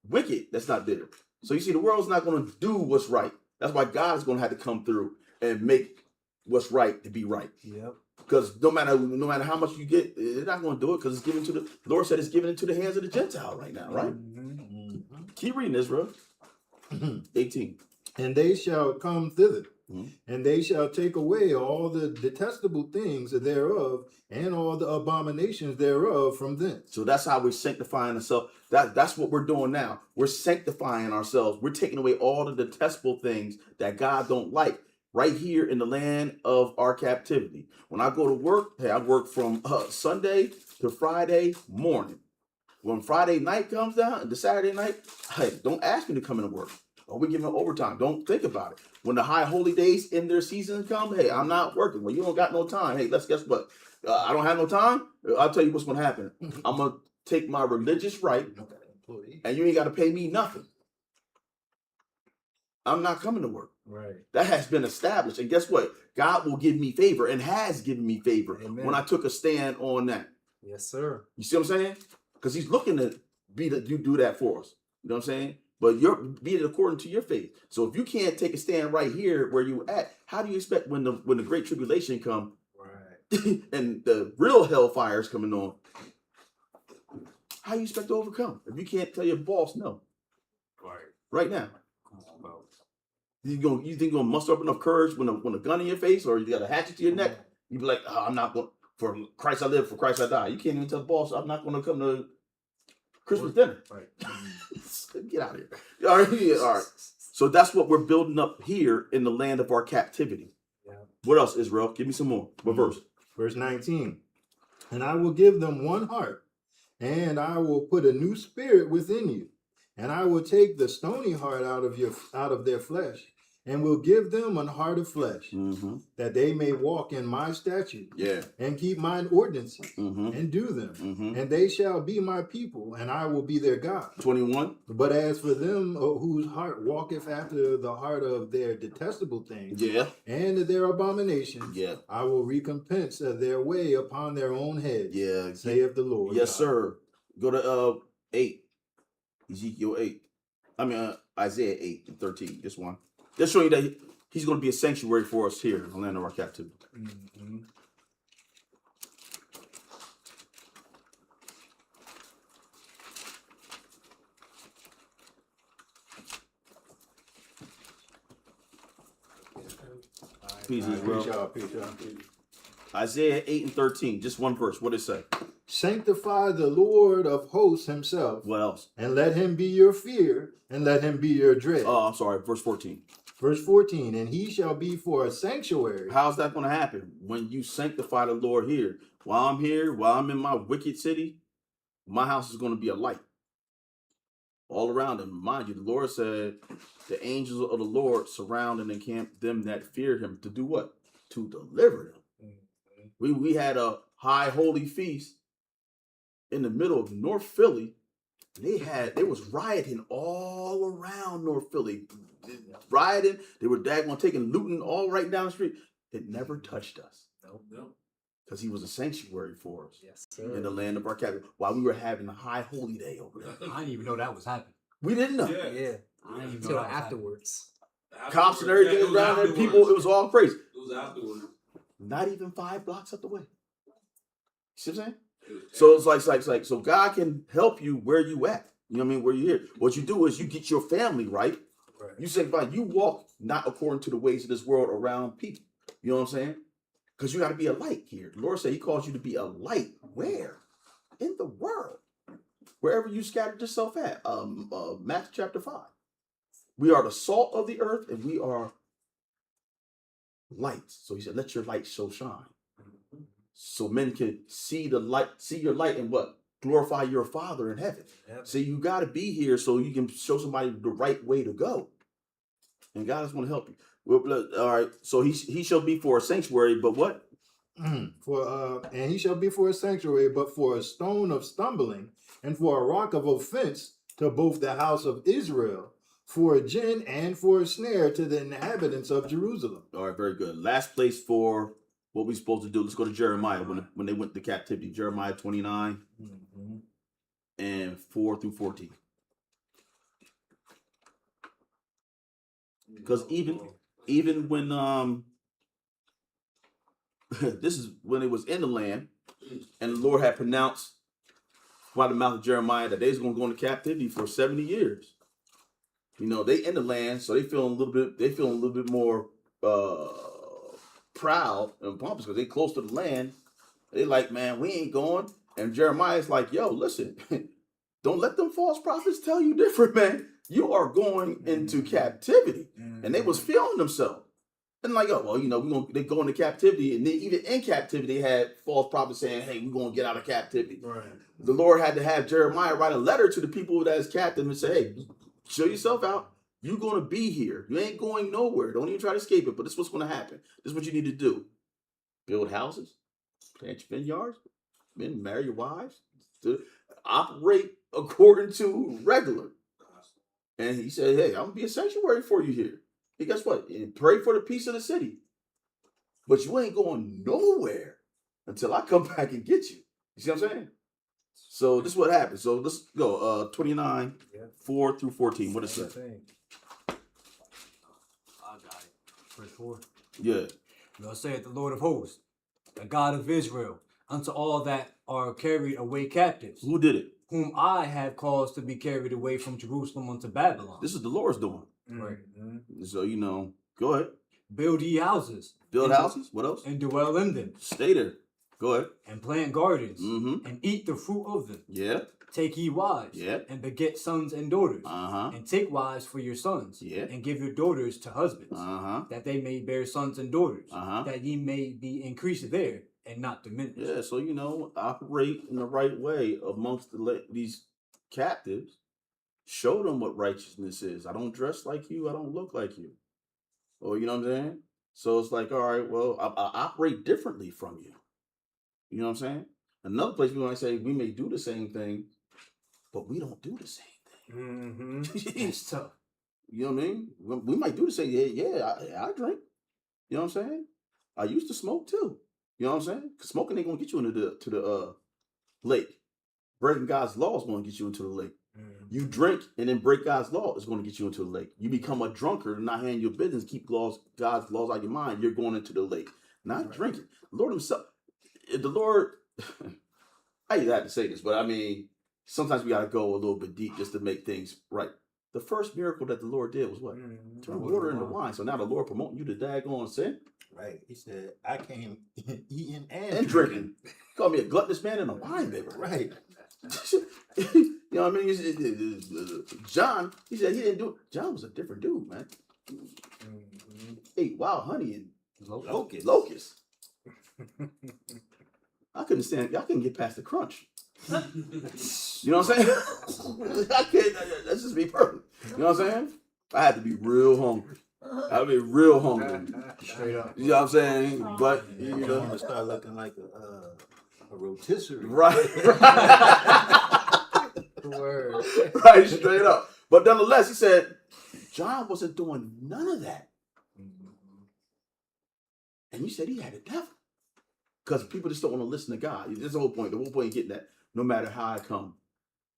wicked that's not there. So you see, the world's not going to do what's right. That's why God is going to have to come through and make what's right to be right. Yep. Because no matter how much you get, they're not going to do it, because it's given to the Lord said it's given into the hands of the Gentile right now, right? Keep reading, Israel. 18. And they shall come thither, and they shall take away all the detestable things thereof, and all the abominations thereof from thence. So that's how we're sanctifying ourselves. That's what we're doing now. We're sanctifying ourselves. We're taking away all the detestable things that God don't like right here in the land of our captivity. When I go to work, hey, I work from Sunday to Friday morning. When Friday night comes down and the Saturday night, hey, don't ask me to come into work. Are we giving overtime? Don't think about it. When the high holy days in their season come, hey, I'm not working. Well, you don't got no time. Hey, guess what? I don't have no time. I'll tell you what's going to happen. I'm going to take my religious right, and you ain't got to pay me nothing. I'm not coming to work. Right. That has been established. And guess what? God will give me favor and has given me favor. Amen. When I took a stand on that. Yes, sir. You see what I'm saying? Because he's looking to you do that for us. You know what I'm saying? But be it according to your faith. So if you can't take a stand right here where you at, how do you expect when the great tribulation come, right, and the real hellfire is coming on? How you expect to overcome if you can't tell your boss no? Right now. You think you're gonna muster up enough courage when a gun in your face, or you got a hatchet to your neck? You be like, I'm not going, for Christ I live, for Christ I die. You can't even tell the boss, I'm not going to come to Christmas dinner. Right. Get out of here. All right. Yeah, all right. So that's what we're building up here in the land of our captivity. Yeah. What else, Israel? Give me some more. What verse? Verse 19. And I will give them one heart, and I will put a new spirit within you, and I will take the stony heart out of their flesh, and will give them an heart of flesh, that they may walk in my statutes, and keep mine ordinances, and do them. And they shall be my people, and I will be their God. 21. But as for them whose heart walketh after the heart of their detestable things, and their abominations, I will recompense their way upon their own heads, saith the Lord. Yes, God. sir. Go to 8. Ezekiel 8. Isaiah 8 and 13. Just one. Just showing you that he's going to be a sanctuary for us here in the land of our captivity. Peace, Israel. Peace, y'all. Isaiah 8 and 13. Just one verse. What did it say? Sanctify the Lord of hosts himself. What else? And let him be your fear, and let him be your dread. Oh, I'm sorry. Verse 14. Verse 14, and he shall be for a sanctuary. How's that going to happen? When you sanctify the Lord here. While I'm here, while I'm in my wicked city, my house is going to be a light all around him. Mind you, the Lord said the angels of the Lord surround and encamp them that fear him to do what? To deliver them. We had a high holy feast in the middle of North Philly. They was rioting all around North Philly. Rioting, they were daggone taking looting all right down the street. It never touched us. Nope. Because he was a sanctuary for us. Yes, sir. In the land of our captivity. While we were having a high holy day over there. I didn't even know that was happening. We didn't know. Yeah. I didn't even know Until that was afterwards. Cops and everything around there, people, it was all crazy. It was afterwards. Not even 5 blocks up the way. You see what I'm saying? So it's like, so God can help you where you at. You know what I mean? Where you're here. What you do is you get your family right. You say, fine, you walk not according to the ways of this world around people. You know what I'm saying? Because you got to be a light here. The Lord said he calls you to be a light. Where? In the world. Wherever you scattered yourself at. Matthew chapter 5. We are the salt of the earth and we are lights. So he said, let your light so shine. So men can see the light, see your light and what? Glorify your Father in heaven. So you got to be here so you can show somebody the right way to go. And God is going to help you. Well, all right. So he shall be for a sanctuary, but what? And he shall be for a sanctuary, but for a stone of stumbling and for a rock of offense to both the house of Israel, for a gin and for a snare to the inhabitants of Jerusalem. All right, very good. Last place for what we're supposed to do. Let's go to Jeremiah when they went to captivity. Jeremiah 29 and 4 through 14. Because even when this is when it was in the land, and the Lord had pronounced by the mouth of Jeremiah that they was going to go into captivity for 70 years. You know, they in the land, so they feeling a little bit more proud and pompous because they close to the land. They like, man, we ain't going. And Jeremiah's like, yo, listen, don't let them false prophets tell you different, man. You are going into captivity. And they was feeling themselves. And like, oh, well, you know, they go into captivity. And then even in captivity, they had false prophets saying, hey, we're going to get out of captivity. Right. The Lord had to have Jeremiah write a letter to the people that is captive and say, hey, show yourself out. You're going to be here. You ain't going nowhere. Don't even try to escape it. But this is what's going to happen. This is what you need to do. Build houses, plant your vineyards, men marry your wives, to operate according to regular. And he said, hey, I'm going to be a sanctuary for you here. And guess what? And pray for the peace of the city. But you ain't going nowhere until I come back and get you. You see what I'm saying? So this is what happens. So let's go. 29, 4 through 14. What is that? I got it. Verse 4. Yeah. Thus saith the Lord of hosts, the God of Israel, unto all that are carried away captives. Who did it? Whom I have caused to be carried away from Jerusalem unto Babylon. This is the Lord's doing. Right. So, you know, go ahead. Build ye houses. Build houses? What else? And dwell in them. Stay there. Go ahead. And plant gardens. And eat the fruit of them. Yeah. Take ye wives. Yeah. And beget sons and daughters. And take wives for your sons. Yeah. And give your daughters to husbands. That they may bear sons and daughters. That ye may be increased there and not diminished. Yeah, so, you know, operate in the right way amongst these captives. Show them what righteousness is. I don't dress like you. I don't look like you. Or you know what I'm saying? So it's like, all right, well, I operate differently from you. You know what I'm saying? Another place we might say we may do the same thing, but we don't do the same thing. It's tough. You know what I mean? We might do the same. Yeah, I drink. You know what I'm saying? I used to smoke too. You know what I'm saying? Because smoking ain't gonna get you into the lake. Breaking God's law is gonna get you into the lake. You drink and then break God's law is going to get you into the lake. You become a drunkard and not handle your business, keep God's laws out of your mind. You're going into the lake, not drinking. The Lord Himself, the Lord. I hate to say this, but I mean, sometimes we got to go a little bit deep just to make things right. The first miracle that the Lord did was what? Turn water into wine. So now the Lord promoting you to daggone sin. Right. He said, I came eating and drinking. Call me a gluttonous man and a wine bibber. Right. You know what I mean? John, he said he didn't do it. John was a different dude, man. Ate wild honey and locusts. I couldn't get past the crunch. You know what I'm saying? I can't, that's just me personally. You know what I'm saying? I had to be real hungry. I would be real hungry. Straight up. You know what I'm saying? But, You you know, know. to start looking like a rotisserie. Right. Word. Right, straight up. But nonetheless, he said, John wasn't doing none of that. And you said he had a devil. Because people just don't want to listen to God. That's the whole point. The whole point of getting that. No matter how I come,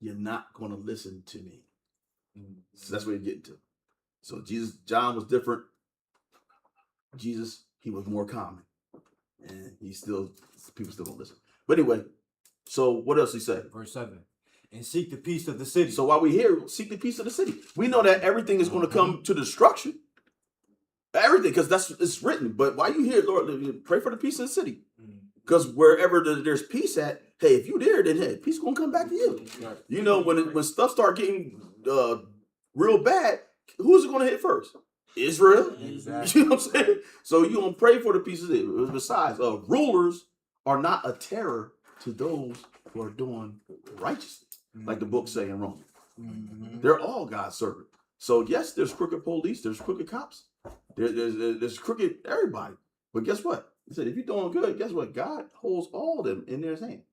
you're not going to listen to me. So that's what you're getting to. So John was different. Jesus, he was more common. And people still don't listen. But anyway, so what else he said? Verse 7. And seek the peace of the city. So while we're here, seek the peace of the city. We know that everything is going to come to destruction. Everything, because it's written. But while you here, Lord, pray for the peace of the city. Because wherever there's peace at, hey, if you there, then hey, peace is going to come back to you. Right. You know, when stuff start getting real bad, who's it going to hit first? Israel. Exactly. You know what I'm saying? So you're going to pray for the peace of it. Besides, rulers are not a terror to those who are doing righteousness, like the book say in Romans. They're all God's servants. So yes, there's crooked police, there's crooked cops, there's crooked everybody. But guess what? He said, if you're doing good, guess what? God holds all of them in his hand.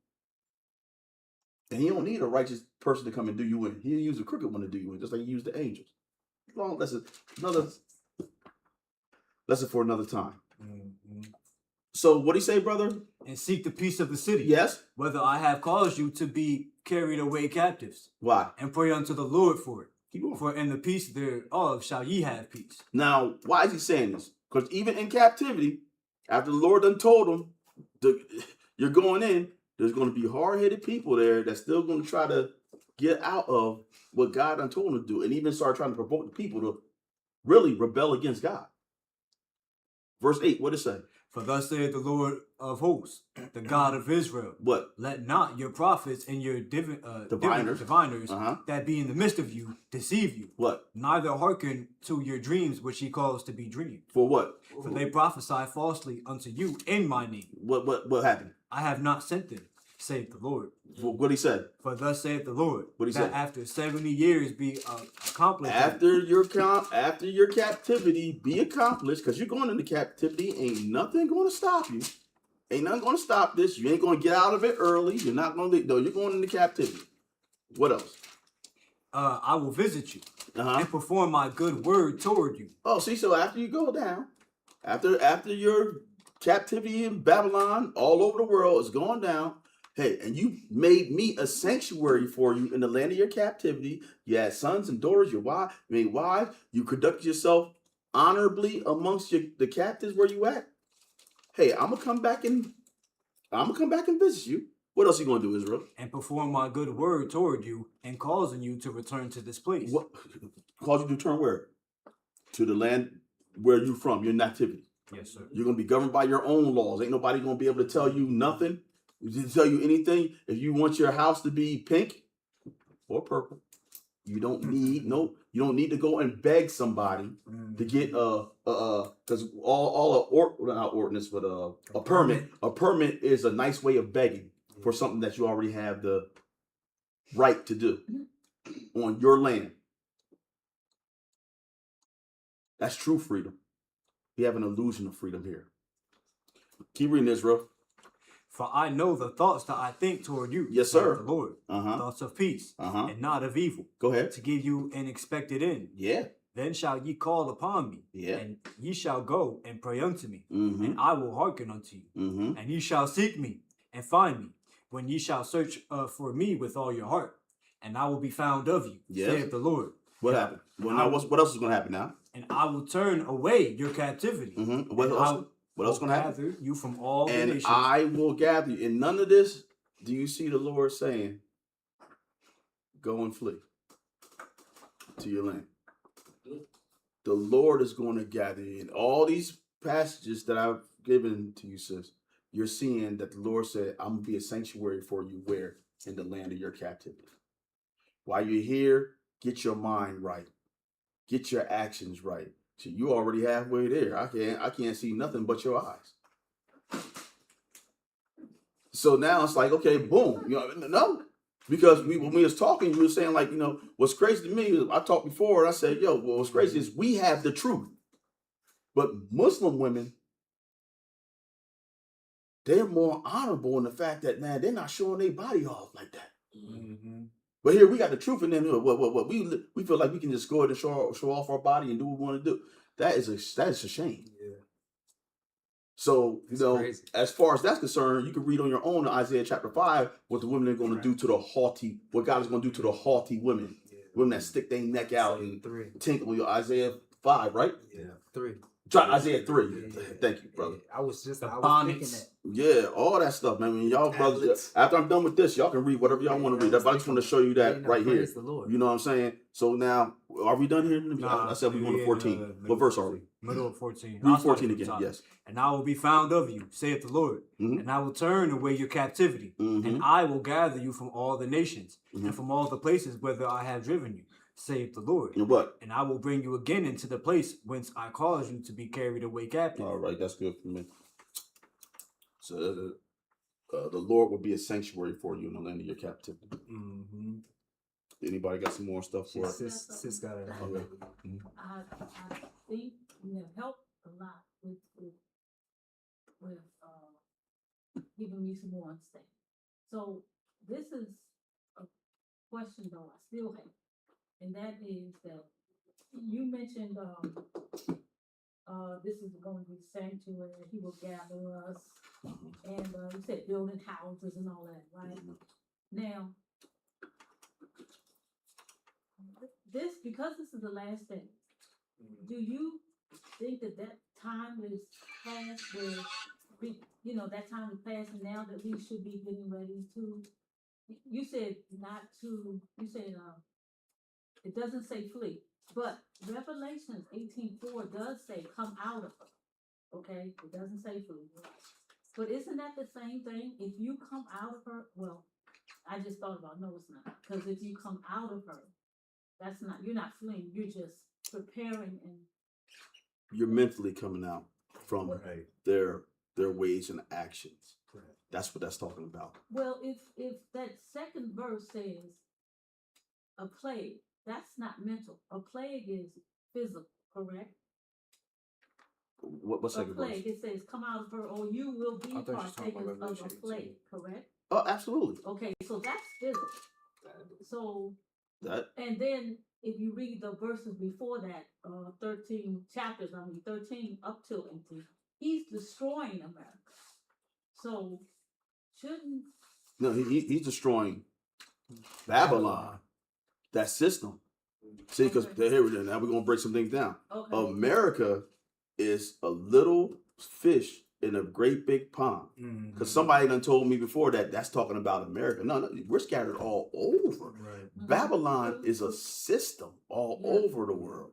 And he don't need a righteous person to come and do you in. He'll use a crooked one to do you in, just like he used the angels. Long lesson, another lesson for another time. So what do you say, brother? And seek the peace of the city. Yes. Whether I have caused you to be carried away captives. Why? And pray unto the Lord for it. Keep going. For in the peace thereof shall ye have peace. Now, why is he saying this? Because even in captivity, after the Lord done told him, you're going in, there's going to be hard-headed people there that's still going to try to get out of what God done told them to do, and even start trying to provoke the people to really rebel against God. Verse 8, what does it say? For thus saith the Lord of hosts, the God of Israel. What? Let not your prophets and your diviners that be in the midst of you deceive you. What? Neither hearken to your dreams which he calls to be dreamed. For what? For they prophesy falsely unto you in my name. What happened? I have not sent them, saith the Lord. What he said? For thus saith the Lord, what he that said? After 70 years be accomplished. After your captivity be accomplished, because you're going into captivity, ain't nothing going to stop you. Ain't nothing going to stop this. You ain't going to get out of it early. You're not going to. No, you're going into captivity. What else? I will visit you and perform my good word toward you. Oh, see, so after you go down, after your captivity in Babylon, all over the world is going down. Hey, and you made me a sanctuary for you in the land of your captivity. You had sons and daughters, your wives. You conduct yourself honorably amongst the captives where you at. Hey, I'm gonna come back and visit you. What else are you gonna do, Israel? And perform my good word toward you, and causing you to return to this place. What cause you to return where? To the land where you from, your nativity. Yes, sir. You're gonna be governed by your own laws. Ain't nobody gonna be able to tell you nothing. To tell you anything. If you want your house to be pink or purple, you don't need to go and beg somebody to get because a permit. A permit is a nice way of begging for something that you already have the right to do on your land. That's true freedom. We have an illusion of freedom here. Keep reading, Israel. For I know the thoughts that I think toward you, Yes, saith sir. the Lord, thoughts of peace, and not of evil, Go ahead. to give you an expected end. Yeah. Then shall ye call upon me, Yeah. and ye shall go and pray unto me, Mm-hmm. and I will hearken unto you. Mm-hmm. And ye shall seek me and find me, when ye shall search for me with all your heart, and I will be found of you, Yes. saith the Lord. What happened? Well, now what else is going to happen now? And I will turn away your captivity. Mm-hmm. What else going to happen? Gather you from all the And nations. I will gather you. In none of this, do you see the Lord saying, go and flee to your land? The Lord is going to gather you. In all these passages that I've given to you, sis, you're seeing that the Lord said, I'm going to be a sanctuary for you where? In the land of your captivity. While you're here, get your mind right. Get your actions right. So you already halfway there. I can't see nothing but your eyes. So now it's like, okay, boom. You know, no. Because when we was talking, you were saying like, you know, what's crazy to me is I talked before and I said, yo, well, what's crazy is we have the truth. But Muslim women, they're more honorable in the fact that, man, they're not showing their body off like that. Mm-hmm. But here we got the truth, and then what we feel like we can just go ahead and show off our body and do what we want to do. That is a shame. Yeah. So It's you know, crazy. as far as that's concerned, you can read on your own in Isaiah chapter 5 what the women are going to do to the haughty, what God is going to do to the haughty women, women that stick their neck out and tinkle. Isaiah 5, right? Yeah, 3. Try Isaiah 3. Yeah. Thank you, brother. I was thinking bonnets. that. Yeah, all that stuff, man. I mean, y'all brothers, after I'm done with this, y'all can read whatever y'all want to read. I just want to show you that right here. The Lord. You know what I'm saying? So now, are we done here? Nah, I said we going to 14. What verse are we? Middle of 14. Read 14 again, yes. And I will be found of you, saith the Lord. Mm-hmm. And I will turn away your captivity. Mm-hmm. And I will gather you from all the nations, Mm-hmm. and from all the places whither I have driven you, saith the Lord. And what? And I will bring you again into the place whence I caused you to be carried away captive. All right, that's good for me. So the Lord will be a sanctuary for you in the land of your captivity. Mm-hmm. Anybody got some more stuff for us? Sis got it. Okay. I think you have helped a lot with giving me some more understanding. So this is a question though I still have, and that is that you mentioned this is going to be sanctuary. He will gather us, and you said building houses and all that, right? Now, because this is the last day, do you think that time is past where that time is passing now that we should be getting ready to? You said it doesn't say flee, but Revelations 18:4 does say come out of her. Okay, it doesn't say flee, but isn't that the same thing? If you come out of her, well, I just thought about no, it's not, because if you come out of her, you're not fleeing, you're just preparing and You're mentally coming out from their ways and actions. Right. That's what that's talking about. Well, if that second verse says a plague, that's not mental. A plague is physical, correct? What second a plague, verse? It says come out of her or you will be partakers of a plague, correct? Oh, absolutely. Okay, so that's physical. So and then if you read the verses before that, 13 up till 18, he's destroying America. So shouldn't he's destroying Babylon, that system. See, because here now we're gonna break some things down. Okay. America is a little fish in a great big pond. Because somebody done told me before that that's talking about America. No, we're scattered all over. Right. Babylon is a system all over the world.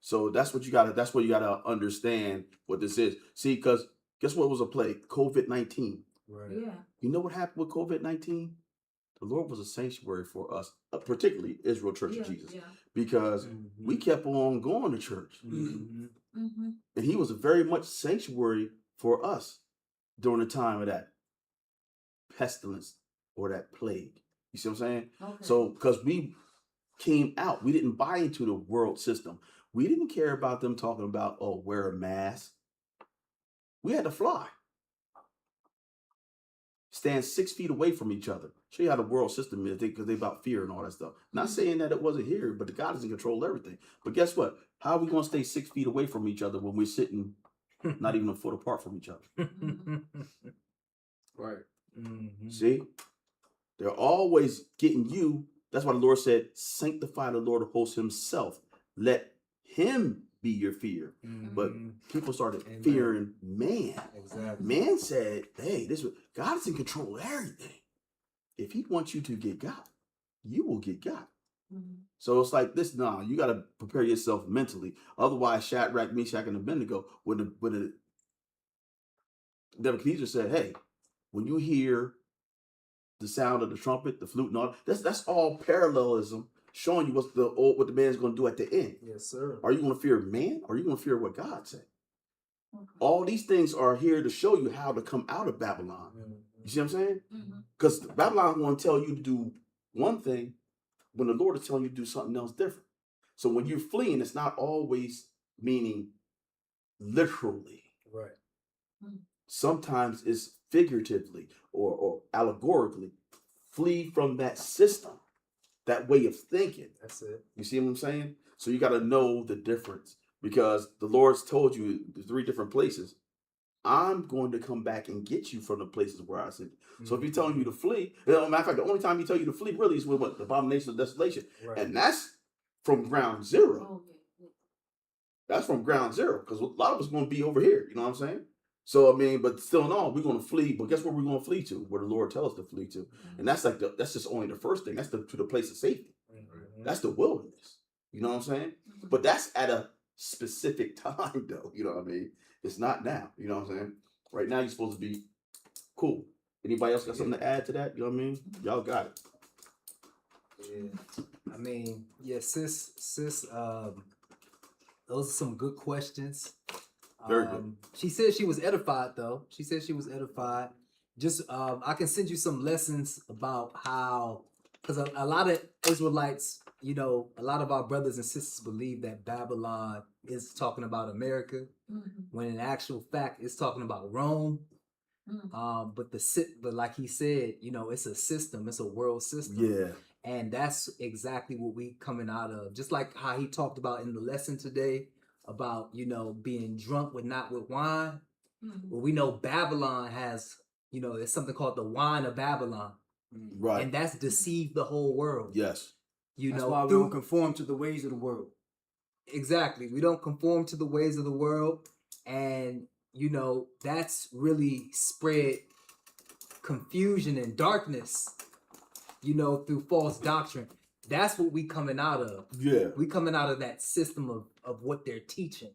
So that's what you gotta understand what this is. See, because guess what was a plague? COVID-19. Right. Yeah. You know what happened with COVID-19? The Lord was a sanctuary for us, particularly Israel Church of Jesus, because we kept on going to church. And he was a very much sanctuary for us during the time of that pestilence or that plague. You see what I'm saying? Okay. So, because we came out, we didn't buy into the world system. We didn't care about them talking about, wear a mask. We had to fly. Stand 6 feet away from each other. Show you how the world system is, because they about fear and all that stuff. Not saying that it wasn't here, but the God is in control of everything. But guess what? How are we going to stay 6 feet away from each other when we're sitting not even a foot apart from each other? Right. See? They're always getting you. That's why the Lord said, sanctify the Lord of hosts himself. Let him be your fear. But people started fearing man. Exactly. Man said, hey, God is in control of everything. If he wants you to get got, you will get got. So it's like this, you got to prepare yourself mentally. Otherwise, Shadrach, Meshach, and Abednego, when the Nebuchadnezzar said, hey, when you hear the sound of the trumpet, the flute, and all that's all parallelism, showing you what the man's going to do at the end. Yes, sir. Are you going to fear man, or are you going to fear what God said? All these things are here to show you how to come out of Babylon. You see what I'm saying? Because Babylon want to tell you to do one thing when the Lord is telling you to do something else different. So when you're fleeing, it's not always meaning literally. Right. Sometimes it's figuratively or allegorically. Flee from that system, that way of thinking. That's it. You see what I'm saying? So you got to know the difference, because the Lord's told you the 3 different places. I'm going to come back and get you from the places where I sent you. So if he's telling you to flee, matter of fact, the only time he tell you to flee really is with what? The abomination of desolation. Right. And that's from ground zero. That's from ground zero, because a lot of us going to be over here. You know what I'm saying? So, I mean, but still in all, we're going to flee. But guess where we're going to flee to? Where the Lord tells us to flee to. And that's that's just only the first thing. That's to the place of safety. That's the wilderness. You know what I'm saying? But that's at a specific time, though. You know what I mean? It's not now. You know what I'm saying? Right now, you're supposed to be cool. Anybody else got something to add to that? You know what I mean? Y'all got it. Yeah. I mean, yeah, sis, those are some good questions. Very good. She said she was edified, though. She said she was edified. Just, I can send you some lessons about how, because a lot of Israelites, you know, a lot of our brothers and sisters believe that Babylon is talking about America, when in actual fact it's talking about Rome. But like he said, you know, it's a system, it's a world system. Yeah. And that's exactly what we coming out of. Just like how he talked about in the lesson today about, you know, being drunk with wine. Well, we know Babylon has, you know, there's something called the wine of Babylon. Right. And that's deceived the whole world. Yes. That's why we don't conform to the ways of the world. Exactly. We don't conform to the ways of the world. And, you know, that's really spread confusion and darkness, you know, through false doctrine. That's what we coming out of. Yeah. We coming out of that system of what they're teaching.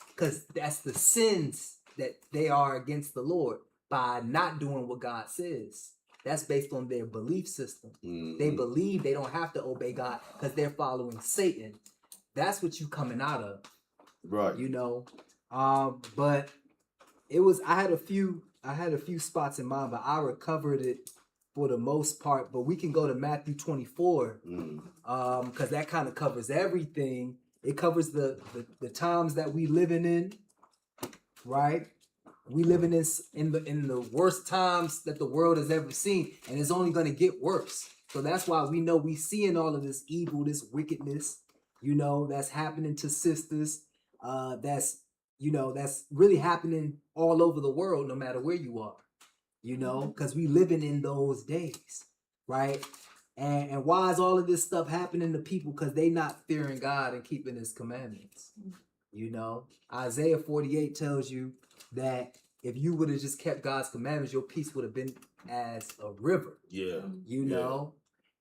Because that's the sins that they are against the Lord by not doing what God says. That's based on their belief system. They believe they don't have to obey God because they're following Satan. That's what you coming out of. Right. You know. But it was I had a few spots in mind, but I recovered it for the most part. But we can go to Matthew 24. Because that kind of covers everything. It covers the times that we living in, right? We living in the worst times that the world has ever seen, and it's only going to get worse. So that's why we know we seeing all of this evil, this wickedness, you know, that's happening to sisters. That's really happening all over the world, no matter where you are, you know, because we living in those days, right? And why is all of this stuff happening to people? Because they not fearing God and keeping his commandments. You know, Isaiah 48 tells you that if you would have just kept God's commandments, your peace would have been as a river. Yeah. You know,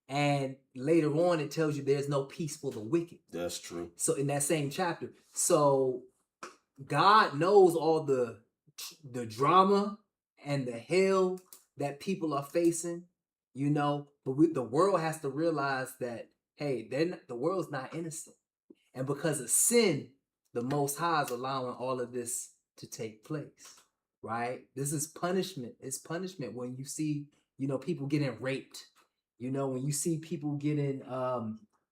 and later on it tells you there's no peace for the wicked. That's true. So in that same chapter, so God knows all the drama and the hell that people are facing, you know, but the world has to realize that, hey, the world's not innocent. And because of sin, the Most High is allowing all of this to take place, right? This is punishment. It's punishment when you see, you know, people getting raped, you know, when you see people getting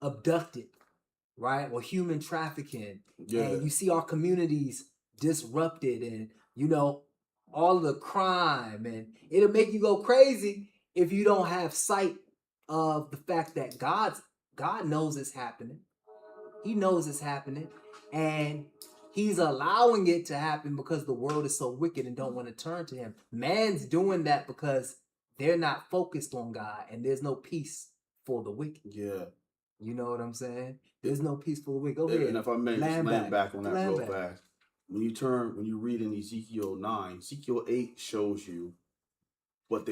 abducted, right? Or human trafficking. Yeah. And you see our communities disrupted and, you know, all of the crime, and it'll make you go crazy if you don't have sight of the fact that God knows it's happening. He knows it's happening, and he's allowing it to happen because the world is so wicked and don't want to turn to him. Man's doing that because they're not focused on God, and there's no peace for the wicked. Yeah. You know what I'm saying? There's no peace for the wicked. Go ahead. And if I may just land back on that real back. fast. When you read in Ezekiel 9, Ezekiel 8 shows you what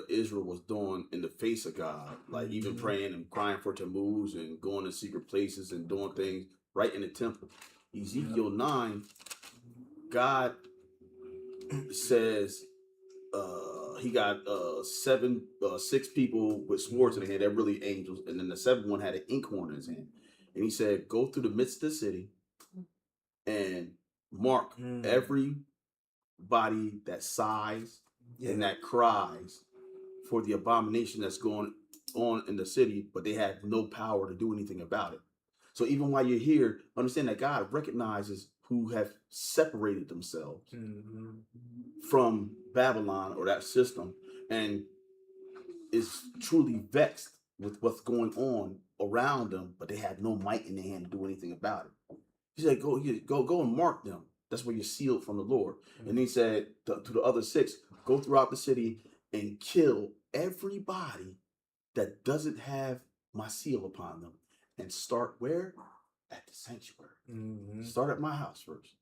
Israel was doing in the face of God, like even praying and crying for Tammuz and going to secret places and doing things right in the temple. Ezekiel 9, God says he got six people with swords in their hand. They're really angels, and then the seventh one had an inkhorn in his hand, and he said, "Go through the midst of the city and mark everybody that sighs and that cries for the abomination that's going on in the city, but they have no power to do anything about it." So even while you're here, understand that God recognizes who have separated themselves from Babylon or that system and is truly vexed with what's going on around them, but they have no might in their hand to do anything about it. He said, go and mark them. That's where you're sealed from the Lord. And he said to the other six, go throughout the city and kill everybody that doesn't have my seal upon them. And start where? At the sanctuary. Start at my house first.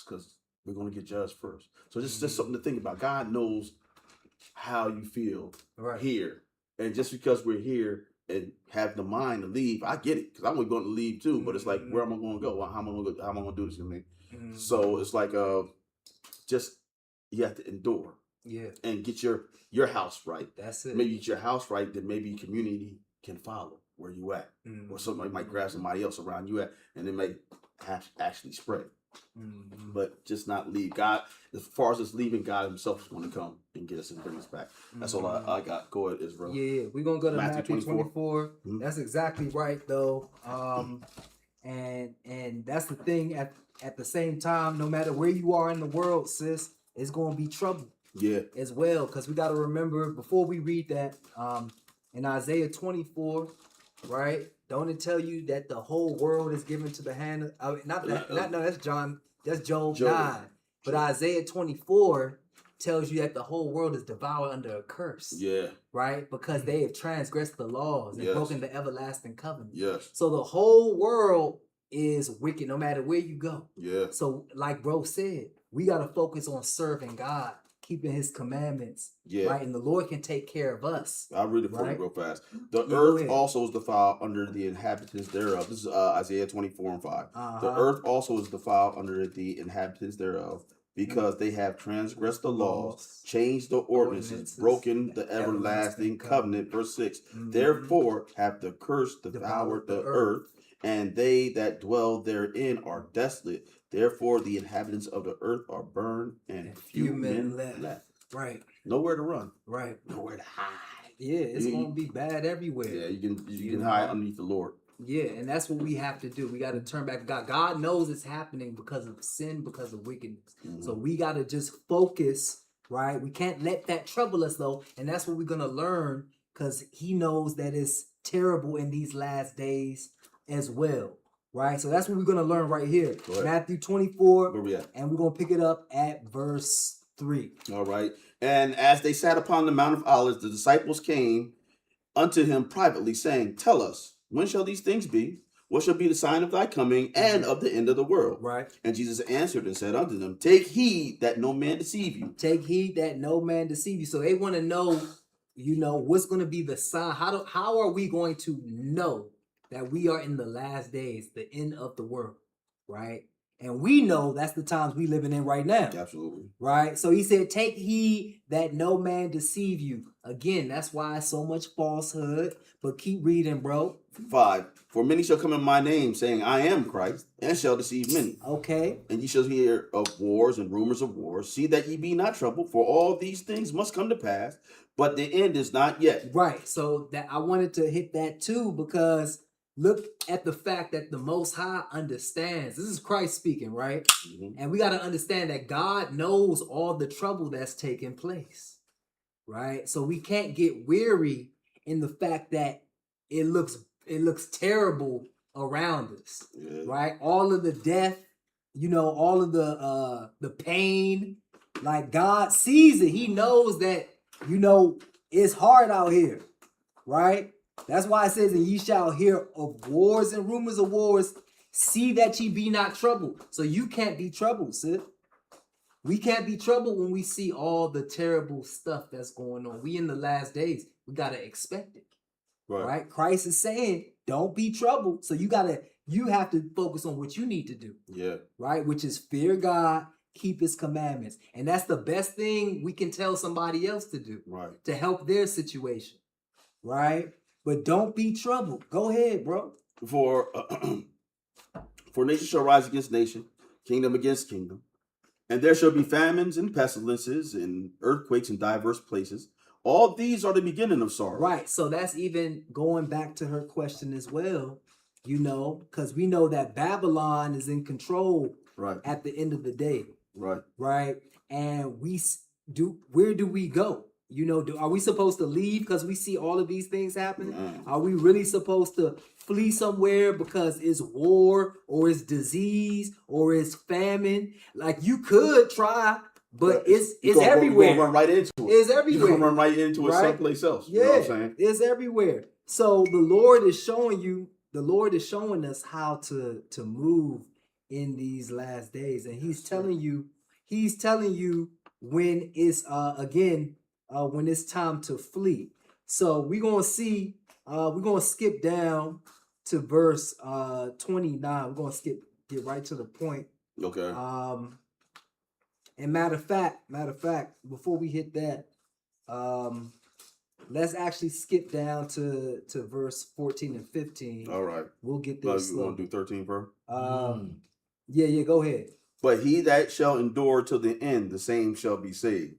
Because we're going to get judged first. So just something to think about. God knows how you feel here. And just because we're here and have the mind to leave, I get it. Because I'm going to leave too. But it's like, where am I going to go? How am I going to do this? You know what I mean? So it's like, just, you have to endure. Yeah. And get your house right. That's it. Maybe get your house right, then maybe community can follow where you at. Or somebody might grab somebody else around you at, and it may actually spread. But just not leave. God, as far as us leaving, God himself is going to come and get us and bring us back. That's all I got. Go ahead, Israel. Yeah, we're going to go to Matthew 24. That's exactly right, though. And that's the thing. At the same time, no matter where you are in the world, sis, it's going to be trouble. Yeah. As well, because we got to remember, before we read that, in Isaiah 24, right? Don't it tell you that the whole world is given to the hand of, that's Job 9. But Isaiah 24 tells you that the whole world is devoured under a curse. Yeah. Right? Because they have transgressed the laws and broken the everlasting covenant. Yes. So the whole world is wicked no matter where you go. Yeah. So like bro said, we got to focus on serving God, keeping his commandments, right? And the Lord can take care of us. I'll read it for you real fast. The earth also is defiled under the inhabitants thereof. This is Isaiah 24:5. The earth also is defiled under the inhabitants thereof, because they have transgressed the laws, changed the ordinances, broken the everlasting covenant. Verse 6. Therefore have the curse devoured the earth, and they that dwell therein are desolate. Therefore, the inhabitants of the earth are burned, and few men left. Right. Nowhere to run. Right. Nowhere to hide. Yeah, it's going to be bad everywhere. Yeah, you can hide underneath the Lord. Yeah, and that's what we have to do. We got to turn back to God. God knows it's happening because of sin, because of wickedness. So we got to just focus, right? We can't let that trouble us, though. And that's what we're going to learn, because he knows that it's terrible in these last days as well. Right, so that's what we're gonna learn right here. Matthew 24. Where we at? And we're gonna pick it up at verse 3. All right. And as they sat upon the Mount of Olives, the disciples came unto him privately, saying, Tell us, when shall these things be? What shall be the sign of thy coming and of the end of the world? Right. And Jesus answered and said unto them, Take heed that no man deceive you. Take heed that no man deceive you. So they want to know, what's going to be the sign? How are we going to know that we are in the last days, the end of the world, right? And we know that's the times we living in right now. Absolutely. Right? So he said, take heed that no man deceive you. Again, that's why so much falsehood. But keep reading, bro. 5. For many shall come in my name, saying, I am Christ, and shall deceive many. Okay. And ye shall hear of wars and rumors of wars. See that ye be not troubled, for all these things must come to pass, but the end is not yet. Right. So that I wanted to hit that too, because look at the fact that the Most High understands. This is Christ speaking, right? Mhm. And we got to understand that God knows all the trouble that's taking place, right? So we can't get weary in the fact that it looks terrible around us, right? All of the death, all of the pain, like God sees it. He knows that, it's hard out here, right? That's why it says, and ye shall hear of wars and rumors of wars. See that ye be not troubled. So you can't be troubled, sis. We can't be troubled when we see all the terrible stuff that's going on. We in the last days. We got to expect it. Right? Christ is saying, don't be troubled. So you have to focus on what you need to do. Yeah. Right? Which is fear God, keep his commandments. And that's the best thing we can tell somebody else to do. Right. To help their situation. Right? But don't be troubled. Go ahead, bro. For nation shall rise against nation, kingdom against kingdom. And there shall be famines and pestilences and earthquakes in diverse places. All these are the beginning of sorrow. Right. So that's even going back to her question as well, because we know that Babylon is in control at the end of the day. Right. Right. And where do we go? Are we supposed to leave because we see all of these things happening? Are we really supposed to flee somewhere because it's war or it's disease or it's famine? Like you could try, but it's everywhere. You're gonna run right into it. It's everywhere. You're gonna run right into it someplace else. Yeah, you know what I'm saying? It's everywhere. So the Lord is showing us how to move in these last days, and He's telling you when it's when it's time to flee. So we're gonna skip down to verse 29. We're gonna get right to the point. Okay. And matter of fact, before we hit that, let's actually skip down to verse 14 and 15. All right. We'll get there slow. You want to do 13, bro? Yeah, go ahead. But he that shall endure till the end, the same shall be saved.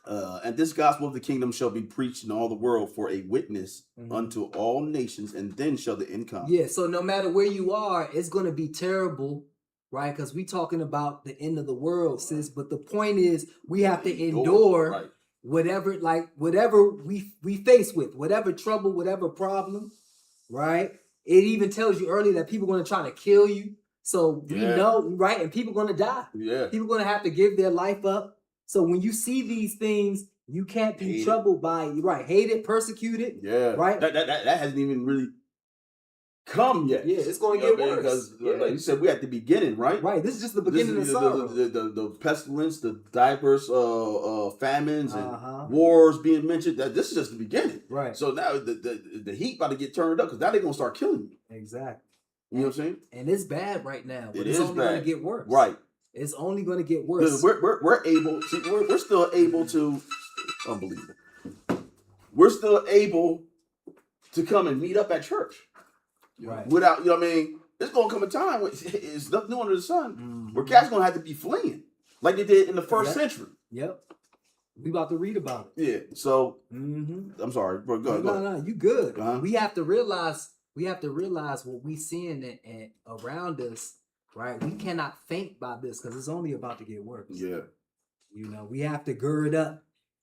And this gospel of the kingdom shall be preached in all the world for a witness unto all nations, and then shall the end come. Yeah, so no matter where you are, it's going to be terrible, right? Because we talking about the end of the world, sis. But the point is, we have to endure whatever we face with, whatever trouble, whatever problem, right? It even tells you earlier that people are going to try to kill you. So we know, right? And people are going to die. Yeah. People are going to have to give their life up. So when you see these things, you can't be troubled by it. Right. Hated, persecuted. Yeah. Right. That hasn't even really come yet. Yeah, it's going to get worse. Because like you said, we're at the beginning, right? Right. This is just the beginning of sorrow. The pestilence, the diverse famines and wars being mentioned. That this is just the beginning. Right. So now the heat about to get turned up because now they're gonna start killing you. Exactly. You know what I'm saying? And it's bad right now. But it's only bad. going to get worse. Right. It's only going to get worse. We're still able to, unbelievable. We're still able to come and meet up at church. Right. Without, you know what I mean? There's going to come a time when it's nothing new under the sun where cats going to have to be fleeing like they did in the first century. Yep. We about to read about it. Yeah. So, I'm sorry. Bro, go ahead. No, you good. We have to realize what we seeing around us. Right, we cannot faint by this because it's only about to get worse. Yeah, we have to gird up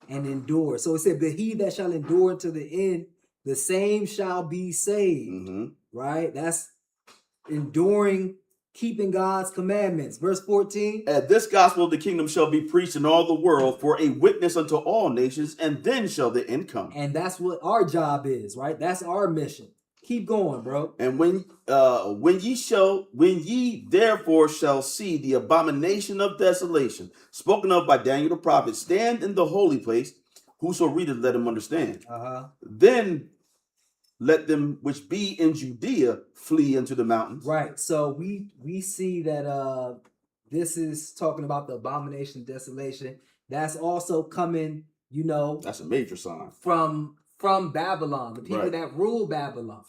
and endure. So it said, "But he that shall endure to the end, the same shall be saved." Right, that's enduring, keeping God's commandments. Verse 14. And this gospel of the kingdom shall be preached in all the world for a witness unto all nations, and then shall the end come. And that's what our job is, right? That's our mission. Keep going, bro. And when ye therefore shall see the abomination of desolation spoken of by Daniel the prophet stand in the holy place, whoso readeth, let him understand. Then let them which be in Judea flee into the mountains. Right. So we see that this is talking about the abomination of desolation. That's also coming, That's a major sign. From Babylon, the people that rule Babylon.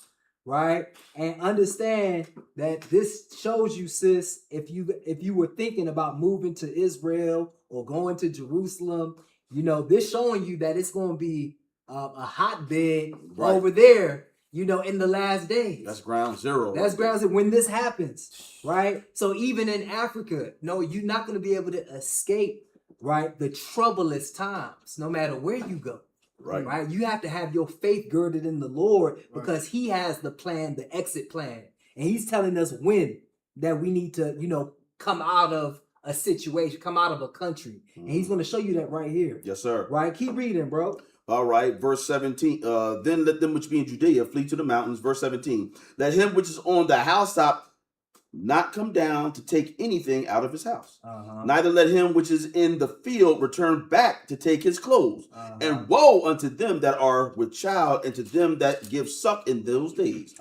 Right? And understand that this shows you, sis, if you were thinking about moving to Israel or going to Jerusalem, this showing you that it's going to be a hotbed over there you know, in the last days. That's ground zero. That's ground zero when this happens, right? So even in Africa, no, you're not going to be able to escape, right, the troublous times, no matter where you go. Right. You have to have your faith girded in the Lord because He has the plan, the exit plan. And He's telling us when that we need to, you know, come out of a situation, come out of a country. And He's going to show you that right here. Yes, sir. Right? Keep reading, bro. All right, verse 17. Then let them which be in Judea flee to the mountains. Verse 17. Let him which is on the housetop not come down to take anything out of his house. Neither let him which is in the field return back to take his clothes. And woe unto them that are with child, and to them that give suck in those days.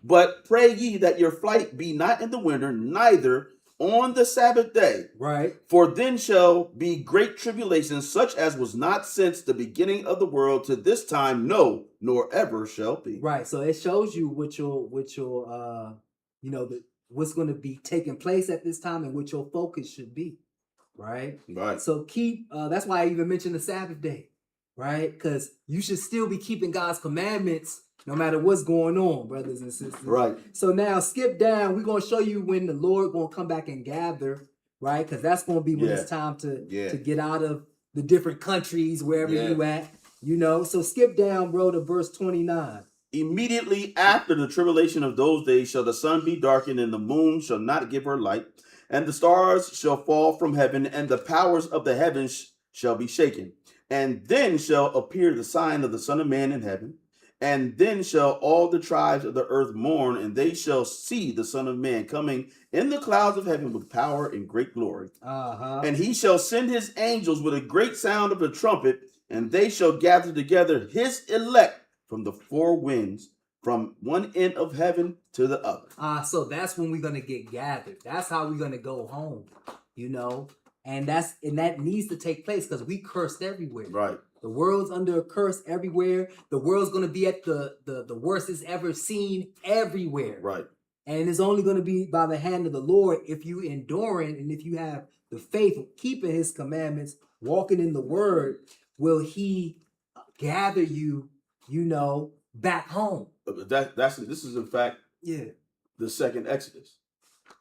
But pray ye that your flight be not in the winter, neither on the Sabbath day. Right. For then shall be great tribulation, such as was not since the beginning of the world to this time, no, nor ever shall be. Right. So it shows you what your you know, what's going to be taking place at this time and what your focus should be. Right. Right. So keep, that's why I even mentioned the Sabbath day. Right. Because you should still be keeping God's commandments no matter what's going on, brothers and sisters. Right. So now skip down. We're going to show you when the Lord going to come back and gather. Right. Because that's going to be when it's time to get out of the different countries, wherever you at. You know. So skip down, bro, to verse 29. Immediately after the tribulation of those days shall the sun be darkened, and the moon shall not give her light, and the stars shall fall from heaven, and the powers of the heavens shall be shaken. And then shall appear the sign of the Son of Man in heaven. And then shall all the tribes of the earth mourn, and they shall see the Son of Man coming in the clouds of heaven with power and great glory. And he shall send his angels with a great sound of a trumpet, and they shall gather together his elect from the four winds, from one end of heaven to the other. So that's when we're gonna get gathered. That's how we're gonna go home, you know. And that needs to take place because we cursed everywhere. Right. The world's under a curse everywhere. The world's gonna be at the worst it's ever seen everywhere. Right. And it's only gonna be by the hand of the Lord if you enduring and if you have the faith of keeping His commandments, walking in the Word, will He gather you, you know, back home. This is in fact the second Exodus.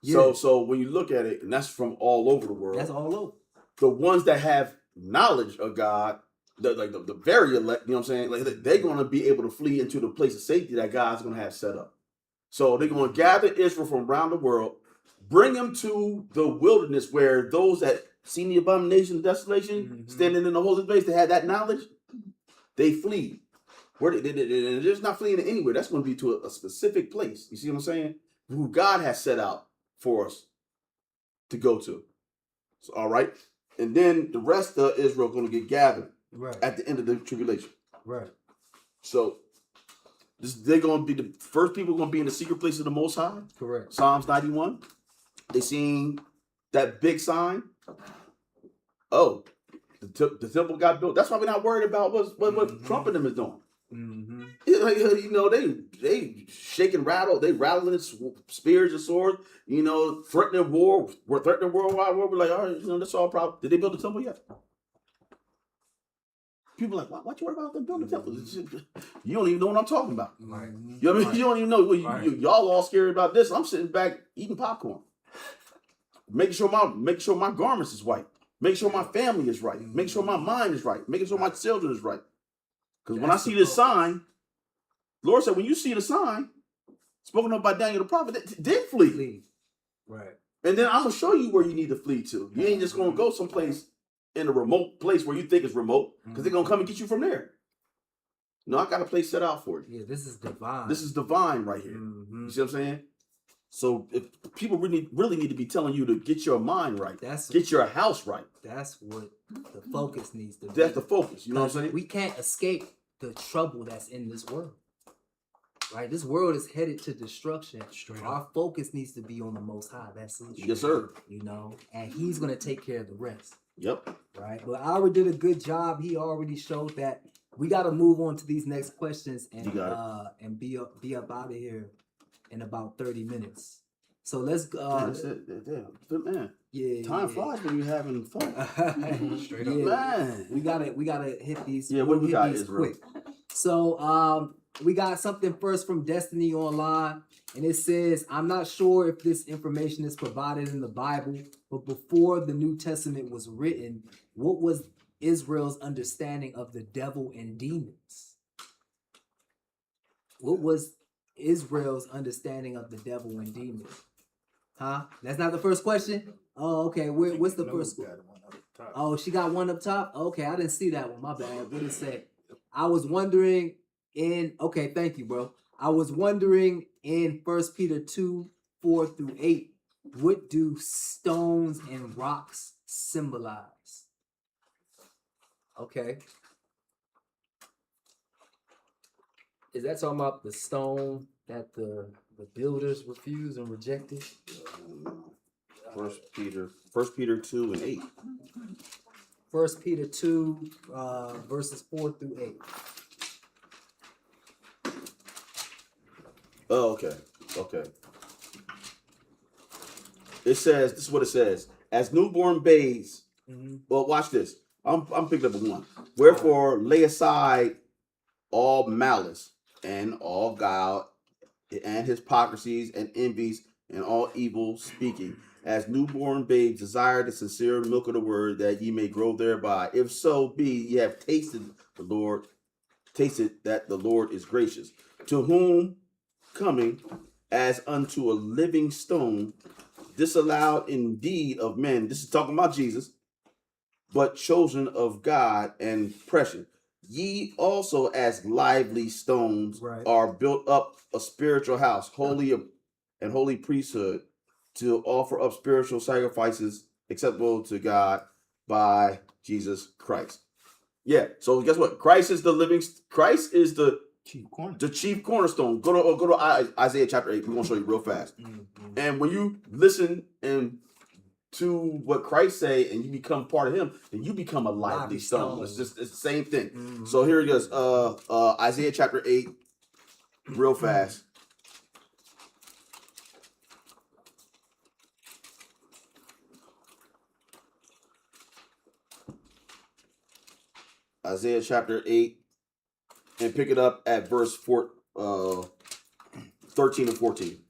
Yeah. So when you look at it, and that's from all over the world. That's all over. The ones that have knowledge of God, the very elect, you know what I'm saying? Like they're gonna be able to flee into the place of safety that God's gonna have set up. So they're gonna gather Israel from around the world, bring them to the wilderness where those that seen the abomination of desolation, standing in the holy place, they had that knowledge, they flee. Where they're just not fleeing anywhere. That's going to be to a specific place. You see what I'm saying? Who God has set out for us to go to. So, all right. And then the rest of Israel going to get gathered at the end of the tribulation. Right. So they're going to be the first people going to be in the secret place of the Most High. Correct. Psalms 91. They seen that big sign. Oh, the temple got built. That's why we're not worried about what Trump and them is doing. You know, they shake and rattle. They rattling spears and swords. You know, threatening war. We're threatening worldwide war. We're like, all right, you know, that's all problem. Did they build the temple yet? People are like, what you worry about them building the temple? You don't even know what I'm talking about. Right. You know what I mean? You don't even know. Y'all all scared about this. I'm sitting back eating popcorn, making sure my garments is white. Make sure my family is right. Make sure my mind is right. Making sure my children is right. Because when I see this sign, Lord said, when you see the sign, spoken of by Daniel the prophet, then flee. Right. And then I'm going to show you where you need to flee to. You ain't just going to go someplace in a remote place where you think is remote, because they're going to come and get you from there. No, I got a place set out for you. Yeah, this is divine. This is divine right here. You see what I'm saying? So if people really need to be telling you to get your mind right, get your house right. That's what the focus needs to be. That's the focus. You know what I'm saying? We can't escape the trouble that's in this world. Right? This world is headed to destruction. Our focus needs to be on the Most High. That's it. Yes, sir. You know, and He's going to take care of the rest. Yep. Right? But I already did a good job. He already showed that we got to move on to these next questions and be up out of here in about 30 minutes. So let's man. Yeah. Time flies when you're having fun. Straight up. Man. We gotta hit these. Yeah, what we got these is quick. So we got something first from Destiny Online, and it says, I'm not sure if this information is provided in the Bible, but before the New Testament was written, what was Israel's understanding of the devil and demons? What was Israel's understanding of the devil and demons? Huh? That's not the first question? Oh, okay. What's the first? Oh, she got one up top? Okay, I didn't see that one. My bad. What did it say? I was wondering okay, thank you, bro. I was wondering in 1 Peter 2:4-8, what do stones and rocks symbolize? Okay. Is that talking about the stone that the builders refused and rejected? First Peter 2:8. 1 Peter 2, verses 4-8. Oh, okay. Okay. It says, this is what it says. As newborn babes, well, watch this. I'm picking up a 1. Wherefore lay aside all malice and all guile and hypocrisies and envies and all evil speaking. As newborn babes desire the sincere milk of the word, that ye may grow thereby. If so be ye have tasted that the Lord is gracious, to whom coming as unto a living stone, disallowed indeed of men. This is talking about Jesus, but chosen of God and precious. Ye also as lively stones are built up a spiritual house, holy and holy priesthood, to offer up spiritual sacrifices acceptable to God by Jesus Christ. Yeah. So guess what? Christ is the chief cornerstone. Go to Isaiah chapter 8. We're gonna show you real fast. And when you listen to what Christ say and you become part of him, then you become a lively stone. It's the same thing. So here it goes. Isaiah chapter 8, real fast. Isaiah chapter 8, and pick it up at verse 13 and 14.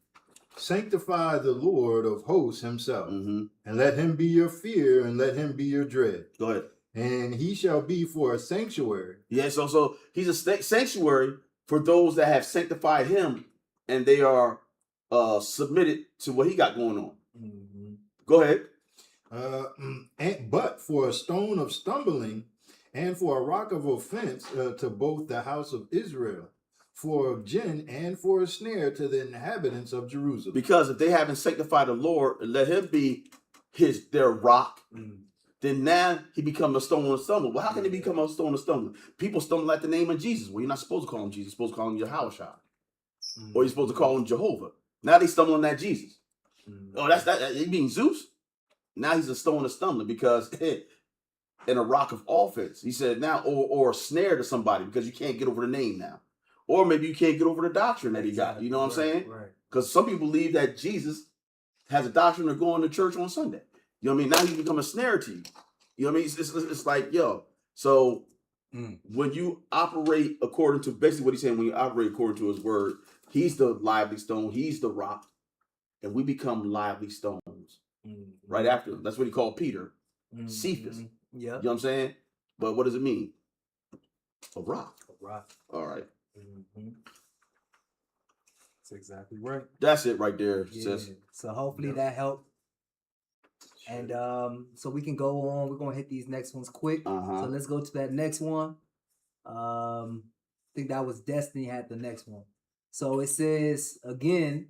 Sanctify the Lord of hosts himself, and let him be your fear, and let him be your dread. Go ahead. And he shall be for a sanctuary. Yeah, so he's a sanctuary for those that have sanctified him, and they are submitted to what he got going on. Go ahead. But for a stone of stumbling, and for a rock of offense to both the house of Israel, for a gin and for a snare to the inhabitants of Jerusalem. Because if they haven't sanctified the Lord and let him be their rock, then now he becomes a stone of stumbling. Well, how can he become a stone of stumbling? People stumble at the name of Jesus. Well, you're not supposed to call him Jesus. You're supposed to call him Yahweh. Or you're supposed to call him Jehovah. Now they stumbling at Jesus. Oh, that's that. You mean Zeus? Now he's a stone of stumbling because and a rock of offense. He said now, or a snare to somebody because you can't get over the name now. Or maybe you can't get over the doctrine that he got. You know what I'm saying? Because some people believe that Jesus has a doctrine of going to church on Sunday. You know what I mean? Now he's become a snare to you. You know what I mean? It's like, yo. So when you operate according to basically what he's saying, when you operate according to his word, he's the lively stone, he's the rock, and we become lively stones right after him. That's what he called Peter, Cephas. Yeah. You know what I'm saying? But what does it mean? A rock. A rock. All right. That's exactly right. That's it right there, yeah. sis. So hopefully that helped. And so we can go on. We're gonna hit these next ones quick. So let's go to that next one. I think that was Destiny had the next one. So it says again,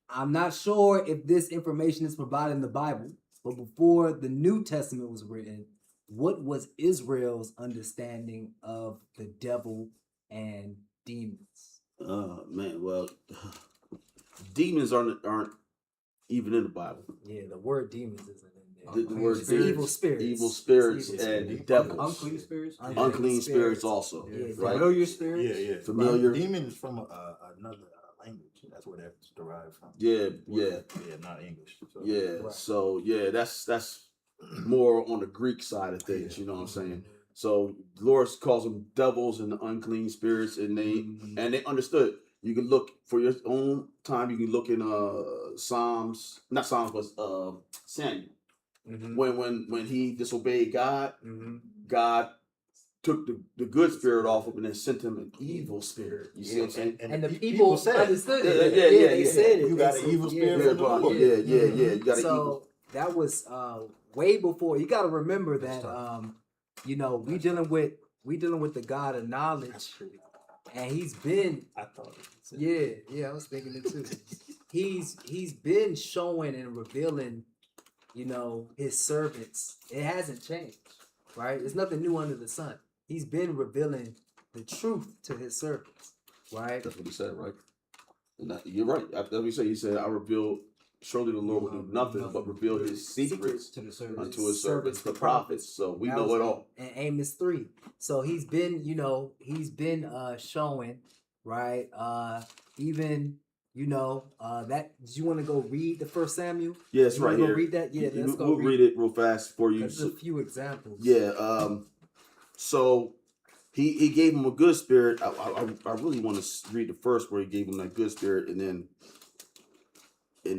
I'm not sure if this information is provided in the Bible, but before the New Testament was written, what was Israel's understanding of the devil and demons? Man, well, demons aren't even in the Bible. Yeah, the word demons isn't in there. The word evil spirits. Evil spirits and devils. Unclean spirits. Unclean spirits also. Yeah, right? Familiar spirits. Yeah. Familiar. Demons from another language. That's where that's derived from. Yeah. Not English. So. Yeah. Right. So yeah, that's more on the Greek side of things. You know what I'm saying? So the Lord calls them devils and unclean spirits, and they understood. You can look for your own time. You can look in Psalms, not Psalms, but Samuel. When he disobeyed God, God took the good spirit off him and then sent him an evil spirit. You see what I'm saying? And the people said understood Yeah, it. they said it. You They got an said- evil spirit Yeah, from the Lord. yeah. You got an So evil. that was way before. You got to remember that we dealing with the God of knowledge, and he's been I thought it was I was thinking it too. He's been showing and revealing, his servants. It hasn't changed, right? There's nothing new under the sun. He's been revealing the truth to his servants, right? That's what he said, right? And you're right. That's what he said. He said, "I reveal. Surely the Lord will do nothing but reveal His secrets to the servants. unto His servants, the prophets." So we know it all. And Amos 3. So he's been, showing, right? Even, that. Did you want to go read the First Samuel? Yeah, it's You wanna right go here. read that? Yeah, let's go We'll read it real fast for you. There's a few examples. Yeah. So he gave him a good spirit. I really want to read the first where he gave him that good spirit, and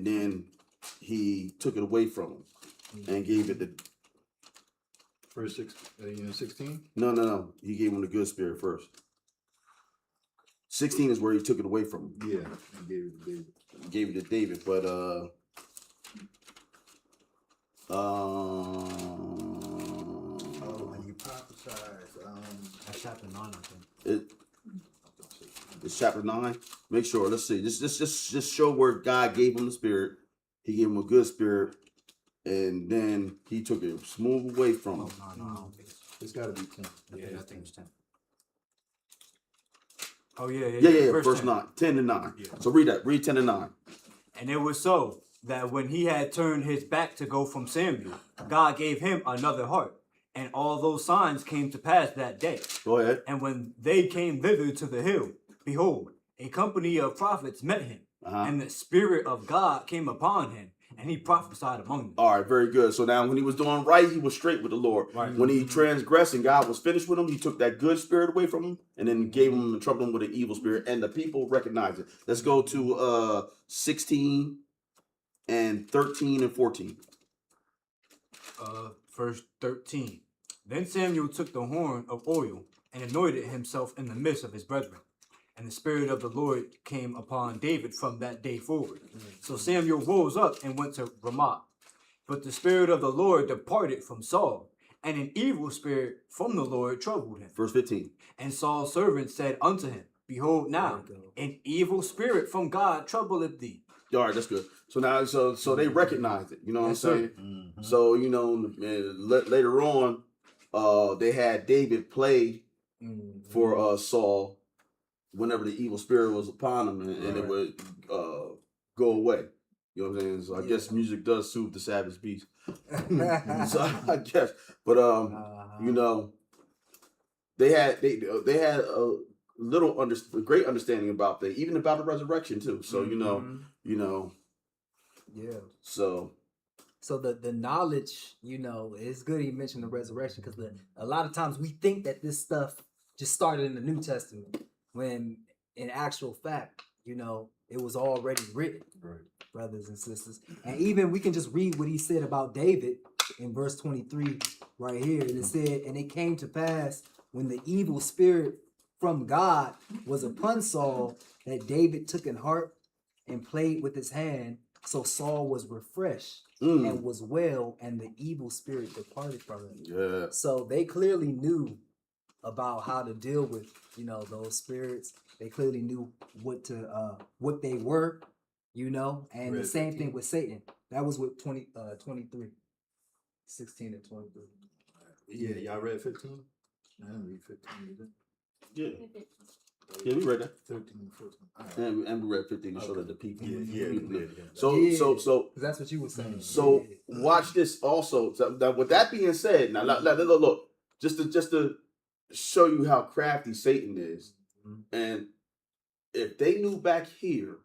then he took it away from him and gave it the. Verse 16. No. He gave him the good spirit first. 16 is where he took it away from him. Yeah, he gave it to David. He gave it to David, but When you prophesied, That's chapter 9, I think. It's chapter 9. Make sure. Let's see. Just show where God gave him the spirit. He gave him a good spirit, and then he took it smooth away from him. No, I don't think it's got to be 10. I think it's 10. Oh, yeah. Yeah. Verse 9. 10 and 9. Yeah. So read that. Read 10 and 9. And it was so that when he had turned his back to go from Samuel, God gave him another heart. And all those signs came to pass that day. Go ahead. And when they came thither to the hill, behold, a company of prophets met him. And the Spirit of God came upon him, and he prophesied among them. All right, very good. So now when he was doing right, he was straight with the Lord. Right. When he transgressed and God was finished with him, he took that good spirit away from him and then gave him and troubled him with an evil spirit, and the people recognized it. Let's go to 16 and 13 and 14. Verse 13. Then Samuel took the horn of oil and anointed himself in the midst of his brethren. And the Spirit of the Lord came upon David from that day forward. So Samuel rose up and went to Ramah. But the Spirit of the Lord departed from Saul, and an evil spirit from the Lord troubled him. Verse 15. And Saul's servant said unto him, Behold now, an evil spirit from God troubleth thee. All right, that's good. So now, so they recognized it. You know what I'm saying? Mm-hmm. So, later on, they had David play for Saul whenever the evil spirit was upon him, and it would go away. You know what I'm saying? So I guess music does soothe the savage beast. So I guess, but they had a great understanding about that, even about the resurrection too. So Yeah. So the knowledge, it's good you mentioned the resurrection, because a lot of times we think that this stuff just started in the New Testament, when in actual fact, it was already written, Right. brothers and sisters. And even we can just read what he said about David in verse 23 right here. And it said, and it came to pass when the evil spirit from God was upon Saul, that David took an harp and played with his hand. So Saul was refreshed and was well, and the evil spirit departed from him. yeah. So they clearly knew about how to deal with, those spirits. They clearly knew what they were, and the same thing with Satan. That was with 23, 16 and 23. Yeah, y'all read 15? I didn't read 15 either. Yeah. Yeah, we read that. 13 and 14. All right. And we read 15 to show that the people. Yeah. So That's what you were saying. So watch this also. So now, with that being said, now look, just to show you how crafty Satan is, and if they knew back here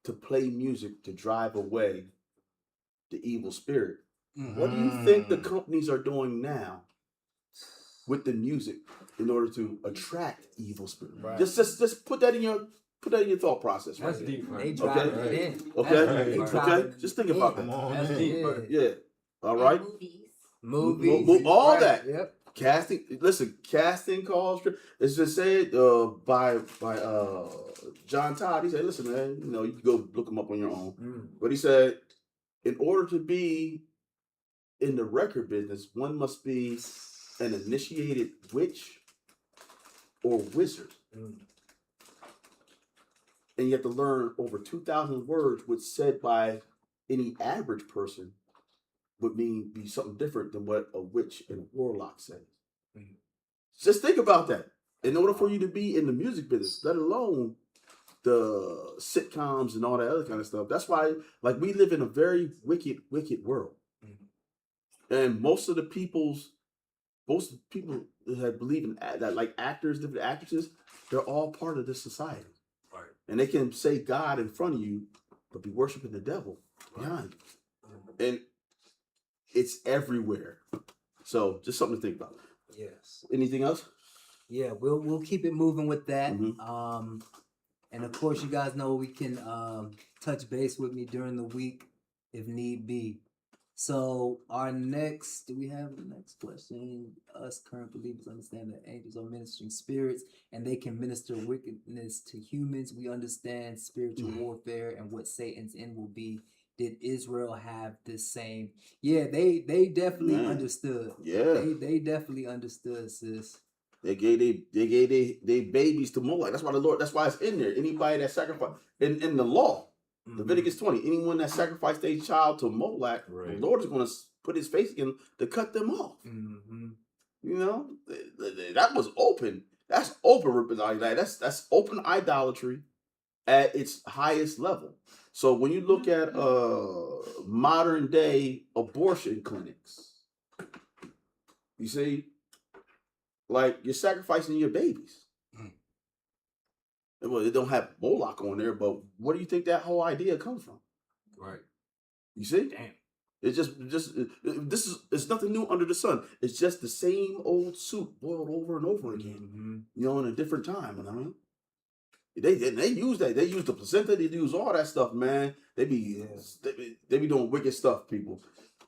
to play music to drive away the evil spirit, what do you think the companies are doing now with the music in order to attract evil spirits. Right. Just put that in your thought process. That's Right deep. They Right? driving Okay. it in. Okay. They Okay. driving Just think about Come that. on, That's man. deep. Right? Yeah. All right. Movies. All right, that. Yep. Casting calls. It's just said by John Todd. He said, "Listen, man, you can go look him up on your own." Mm. But he said, in order to be in the record business, one must be an initiated witch or wizard, Mm. and you have to learn over 2,000 words, which said by any average person would be something different than what a witch and a warlock says. Mm. Just think about that. In order for you to be in the music business, let alone the sitcoms and all that other kind of stuff, that's why, like, we live in a very wicked world. And most of the people that believe in that, like actors, different actresses, they're all part of this society. Right. And they can say God in front of you, but be worshiping the devil behind you. And it's everywhere. So just something to think about. Yes. Anything else? Yeah, we'll keep it moving with that. Mhm. And of course, you guys know we can touch base with me during the week if need be. So do we have the next question? Us current believers understand that angels are ministering spirits and they can minister wickedness to humans. We understand spiritual warfare and what Satan's end will be. Did Israel have the same? Yeah, they definitely understood. Yeah. They definitely understood, sis. They gave they babies to Moloch. That's why it's in there. Anybody that sacrificed in the law, Leviticus 20, anyone that sacrificed their child to Moloch, the Lord is going to put his face again to cut them off. Mm-hmm. That was open. That's open. That's open idolatry at its highest level. So when you look at modern day abortion clinics, you see, like, you're sacrificing your babies. Well, it don't have Moloch on there, but where do you think that whole idea comes from? Right. You see? Damn. It's it's nothing new under the sun. It's just the same old soup boiled over and over again. In a different time. You know what I mean? They use that. They use the placenta. They use all that stuff, man. They be doing wicked stuff, people.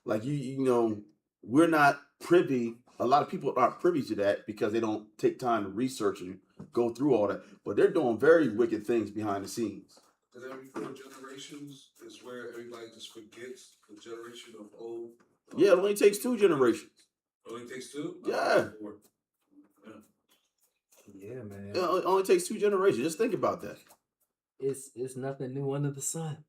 Like we're not privy. A lot of people aren't privy to that because they don't take time to research and go through all that. But they're doing very wicked things behind the scenes. Because every 4 generations is where everybody just forgets the generation of old. Yeah, it only takes 2 generations. It only takes 2? Yeah. Yeah, man. It only takes 2 generations. Just think about that. It's nothing new under the sun.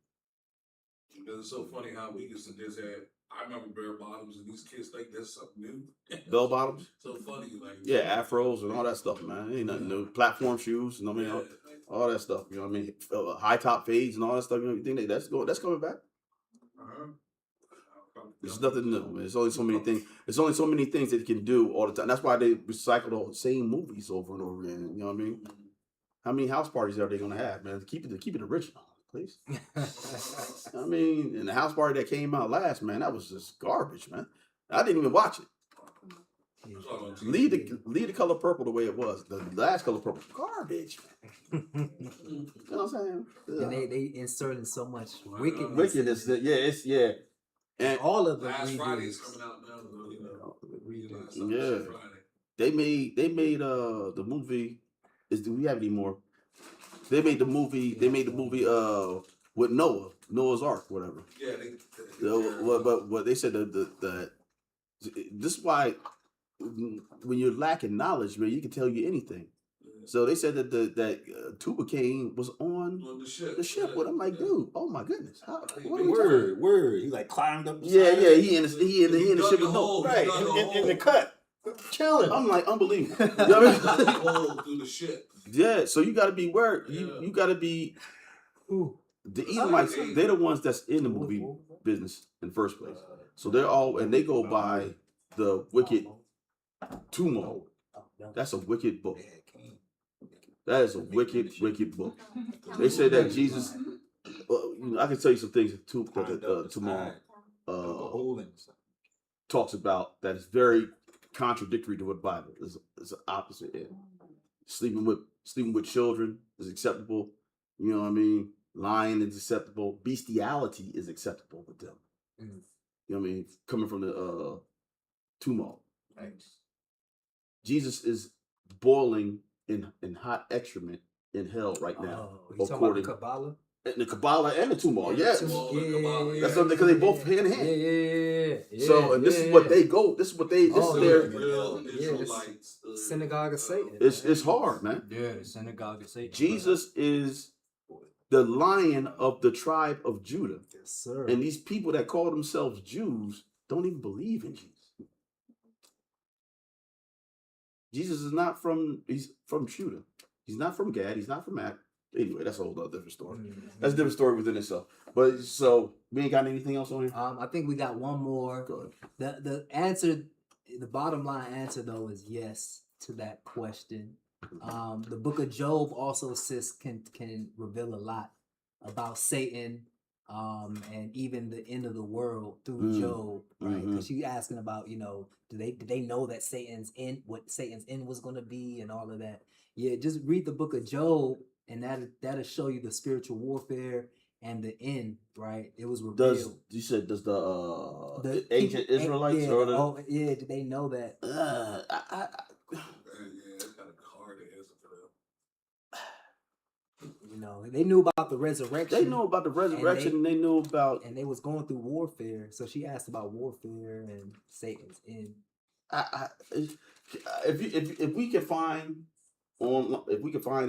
Because it's so funny how we used to just have. I remember bare bottoms, and these kids think that's something new. Bell bottoms. So funny, like Afros and all that stuff, man. Ain't nothing new. Platform shoes, all that stuff. You know what I mean? High top fades and all that stuff. You think that's coming back? There's nothing new. Man. There's only so many things. There's only so many things that you can do all the time. That's why they recycle the same movies over and over again. You know what I mean? How many house parties are they gonna have, man? Keep it original, please. I mean, and the house party that came out last, man, that was just garbage, man. I didn't even watch it. Leave the color purple the way it was. The last color purple, garbage, man. You know what I'm saying? And they inserting so much wickedness. Wickedness. And all of the last Friday is redos. coming out now. Yeah. They made the movie. Do we have any more? They made the movie with Noah's Ark, whatever. Yeah, but they said that this is why when you're lacking knowledge, man, you can tell you anything. So they said that Tubal-Cain was on the ship with. I'm like, dude, oh my goodness, Word. He like climbed up. He in the ship with Noah, right in the cut, chilling. I'm like, unbelievable. You know what I mean? through the ship. Yeah, so you got to be where you got to be. The Edomites, they're the ones that's in the movie business in the first place. So they go by the wicked Tumo. That's a wicked book. That is a wicked book. They say that Jesus. I can tell you some things that Tumo talks about that is very contradictory to what the Bible is. It's the opposite end. Sleeping with children is acceptable. You know what I mean? Lying is acceptable. Bestiality is acceptable with them. Mm. You know what I mean? Coming from the tumult. Right. Jesus is boiling in hot excrement in hell right now. Oh, you talking about the Kabbalah? The Kabbalah and the tumult, yes. Yeah. That's something because they both hand in hand. Yeah. So and this is what they go. This is what they. This Oh, is their. Real Yeah, Israelites. Synagogue of Satan. It's hard, man. Yeah, the synagogue of Satan. Jesus is the Lion of the tribe of Judah, Yes, sir. and these people that call themselves Jews don't even believe in Jesus. Jesus is not from. He's from Judah. He's not from Gad. He's not from Ak. Anyway, that's a whole other different story. That's a different story within itself. But so we ain't got anything else on here. I think we got one more. Go ahead. The answer, the bottom line answer though is yes to that question. The book of Job also can reveal a lot about Satan, and even the end of the world through Job, right? Because she asking about, do they know that what Satan's end was going to be and all of that. Yeah, just read the book of Job, and that'll show you the spiritual warfare and the end, right? It was revealed. Does the ancient Israelites did they know that? Yeah, it's kind of hard to answer for them. They knew about the resurrection. They know about the resurrection, and they knew about, and they was going through warfare. So she asked about warfare and Satan's end. If we can find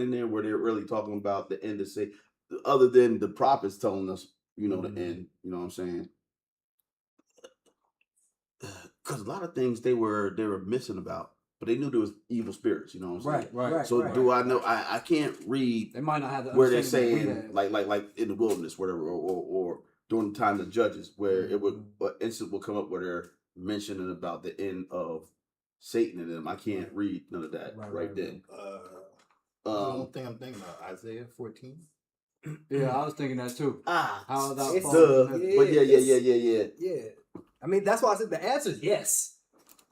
in there where they're really talking about the end of Satan, other than the prophets telling us, the end. You know what I'm saying? Because a lot of things they were missing about. But they knew there was evil spirits, you know what I'm saying? Right. So do I know? I can't read They might not have the where they're understanding saying like in the wilderness, whatever, or during the time of the judges, where it would an instant will come up where they're mentioning about the end of Satan and them. I can't read none of that right then. The only thing I'm thinking about Isaiah 14. Yeah, I was thinking that too. How that It's- falls. But Yeah. I mean, that's why I said the answer is yes.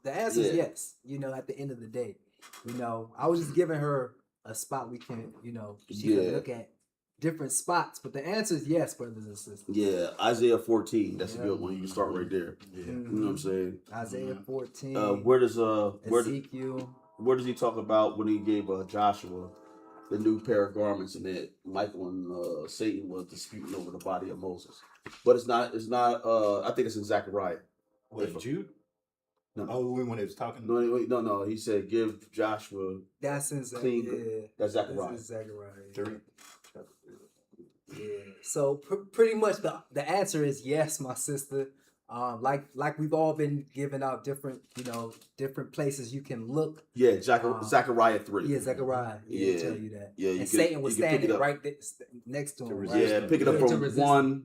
The answer is yes. At the end of the day, I was just giving her a spot we can, she can look at different spots, but the answer is yes, brothers and sisters. Yeah, Isaiah 14. That's a good one. You can start right there. Yeah. You know what I'm saying? Isaiah 14. Where does Ezekiel. where does he talk about when he gave Joshua the new pair of garments, and that Michael and Satan was disputing over the body of Moses? But it's not. I think it's in Zechariah. Wait, Jude? No. Oh, when it was talking. No. He said, "Give Joshua That's in clean." yeah. That's Zechariah. That's in Zechariah. 3. Yeah. So pretty much the answer is yes, my sister. Like we've all been giving out different places you can look. Yeah, Zechariah 3. Yeah, Zechariah. Yeah, tell you that. Yeah, and Satan was standing right next to him. Right? Yeah, pick it up from 1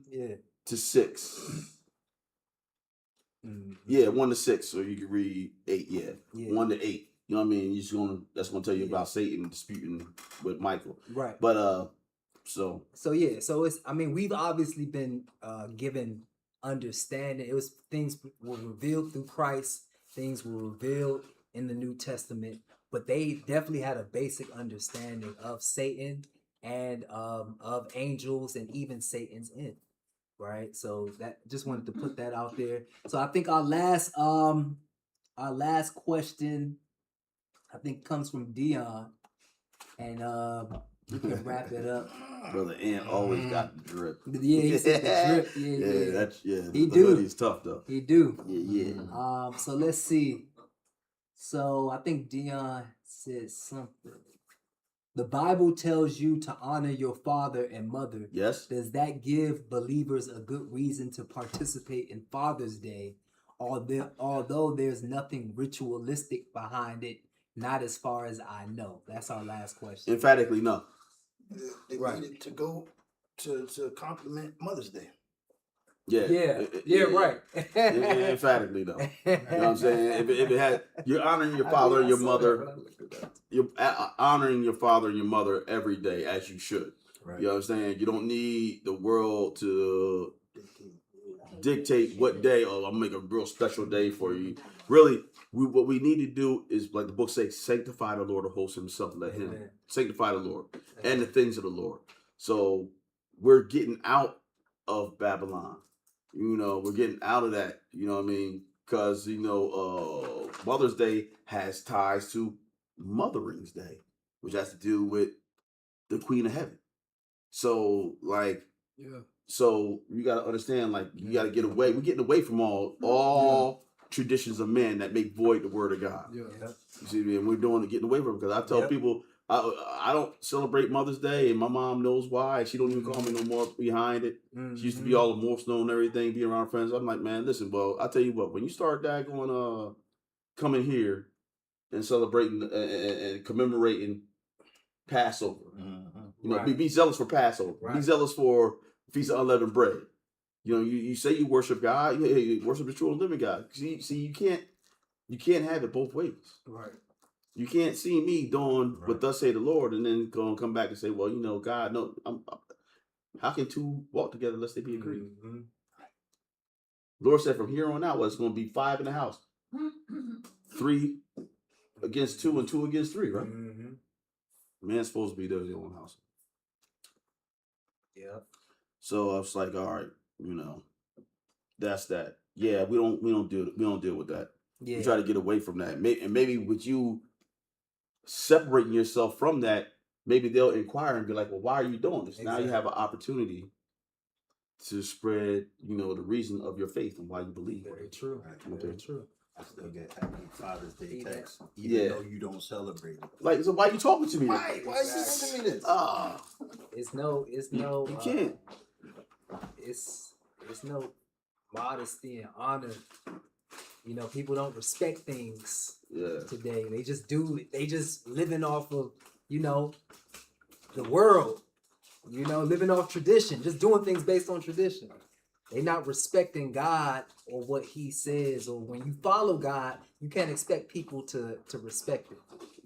to 6. Mm-hmm. Yeah, 1 to 6, so you can read 8. Yeah, 1 to 8. You know what I mean? That's gonna tell you about Satan disputing with Michael. Right. But so it's we've obviously been given understanding. It was things were revealed through Christ. Things were revealed in the New Testament, but they definitely had a basic understanding of Satan and of angels and even Satan's end. Right, so that just wanted to put that out there. So I think our last question, I think, comes from Dion, and we can wrap it up. Brother Ant always got the drip. Yeah, he said the drip. Yeah. He do. He's tough though. He do. Yeah. So let's see. So I think Dion said something. The Bible tells you to honor your father and mother. Yes. Does that give believers a good reason to participate in Father's Day, although there's nothing ritualistic behind it? Not as far as I know. That's our last question. Emphatically, no. They needed to go to compliment Mother's Day. Yeah. Right. Emphatically, though. You know what I'm saying? If it had, you're honoring your father and your mother. You're honoring your father and your mother every day as you should. Right. You know what I'm saying? You don't need the world to dictate what day. Oh, I'll make a real special day for you. really, what we need to do is, like the book says, sanctify the Lord of hosts himself. Let him sanctify the Lord and the things of the Lord. So we're getting out of Babylon. We're getting out of that. You know what I mean? Because, Mother's Day has ties to Mothering's Day, which has to do with the Queen of Heaven. So, so you got to understand, you got to get away. We're getting away from all traditions of men that make void the word of God. Yeah. You see, and we're getting away from it, because I tell people, I don't celebrate Mother's Day, and my mom knows why. She don't even call me no more behind it. She used to be all emotional and everything, be around friends. I'm like, man, listen, well, I tell you what, when you start coming here and celebrating and commemorating Passover, be zealous for Passover. Be zealous for Feast of Unleavened Bread. You say you worship God, you worship the true and living God. See, you can't have it both ways. Right. You can't see me doing what thus say the Lord and then go and come back and say, well, God, no, how can two walk together unless they be agreed? Lord said from here on out, it's going to be 5 in the house. 3 against 2 and 2 against 3, right? Man's supposed to be there in their own house. Yeah. So I was like, all right, that's that. Yeah, we don't deal with that. Yeah. We try to get away from that. And maybe with you separating yourself from that, maybe they'll inquire and be like, well, why are you doing this? Exactly. Now you have an opportunity to spread, the reason of your faith and why you believe. Very true. Very true. I still get Happy Father's Day texts, even though you don't celebrate it. So why are you talking to me? Why are you talking to me this? It's no. You can't. It's no modesty and honor. People don't respect things today. They just do. They just living off of, the world. Living off tradition, just doing things based on tradition. They're not respecting God or what he says. Or when you follow God, you can't expect people to respect it.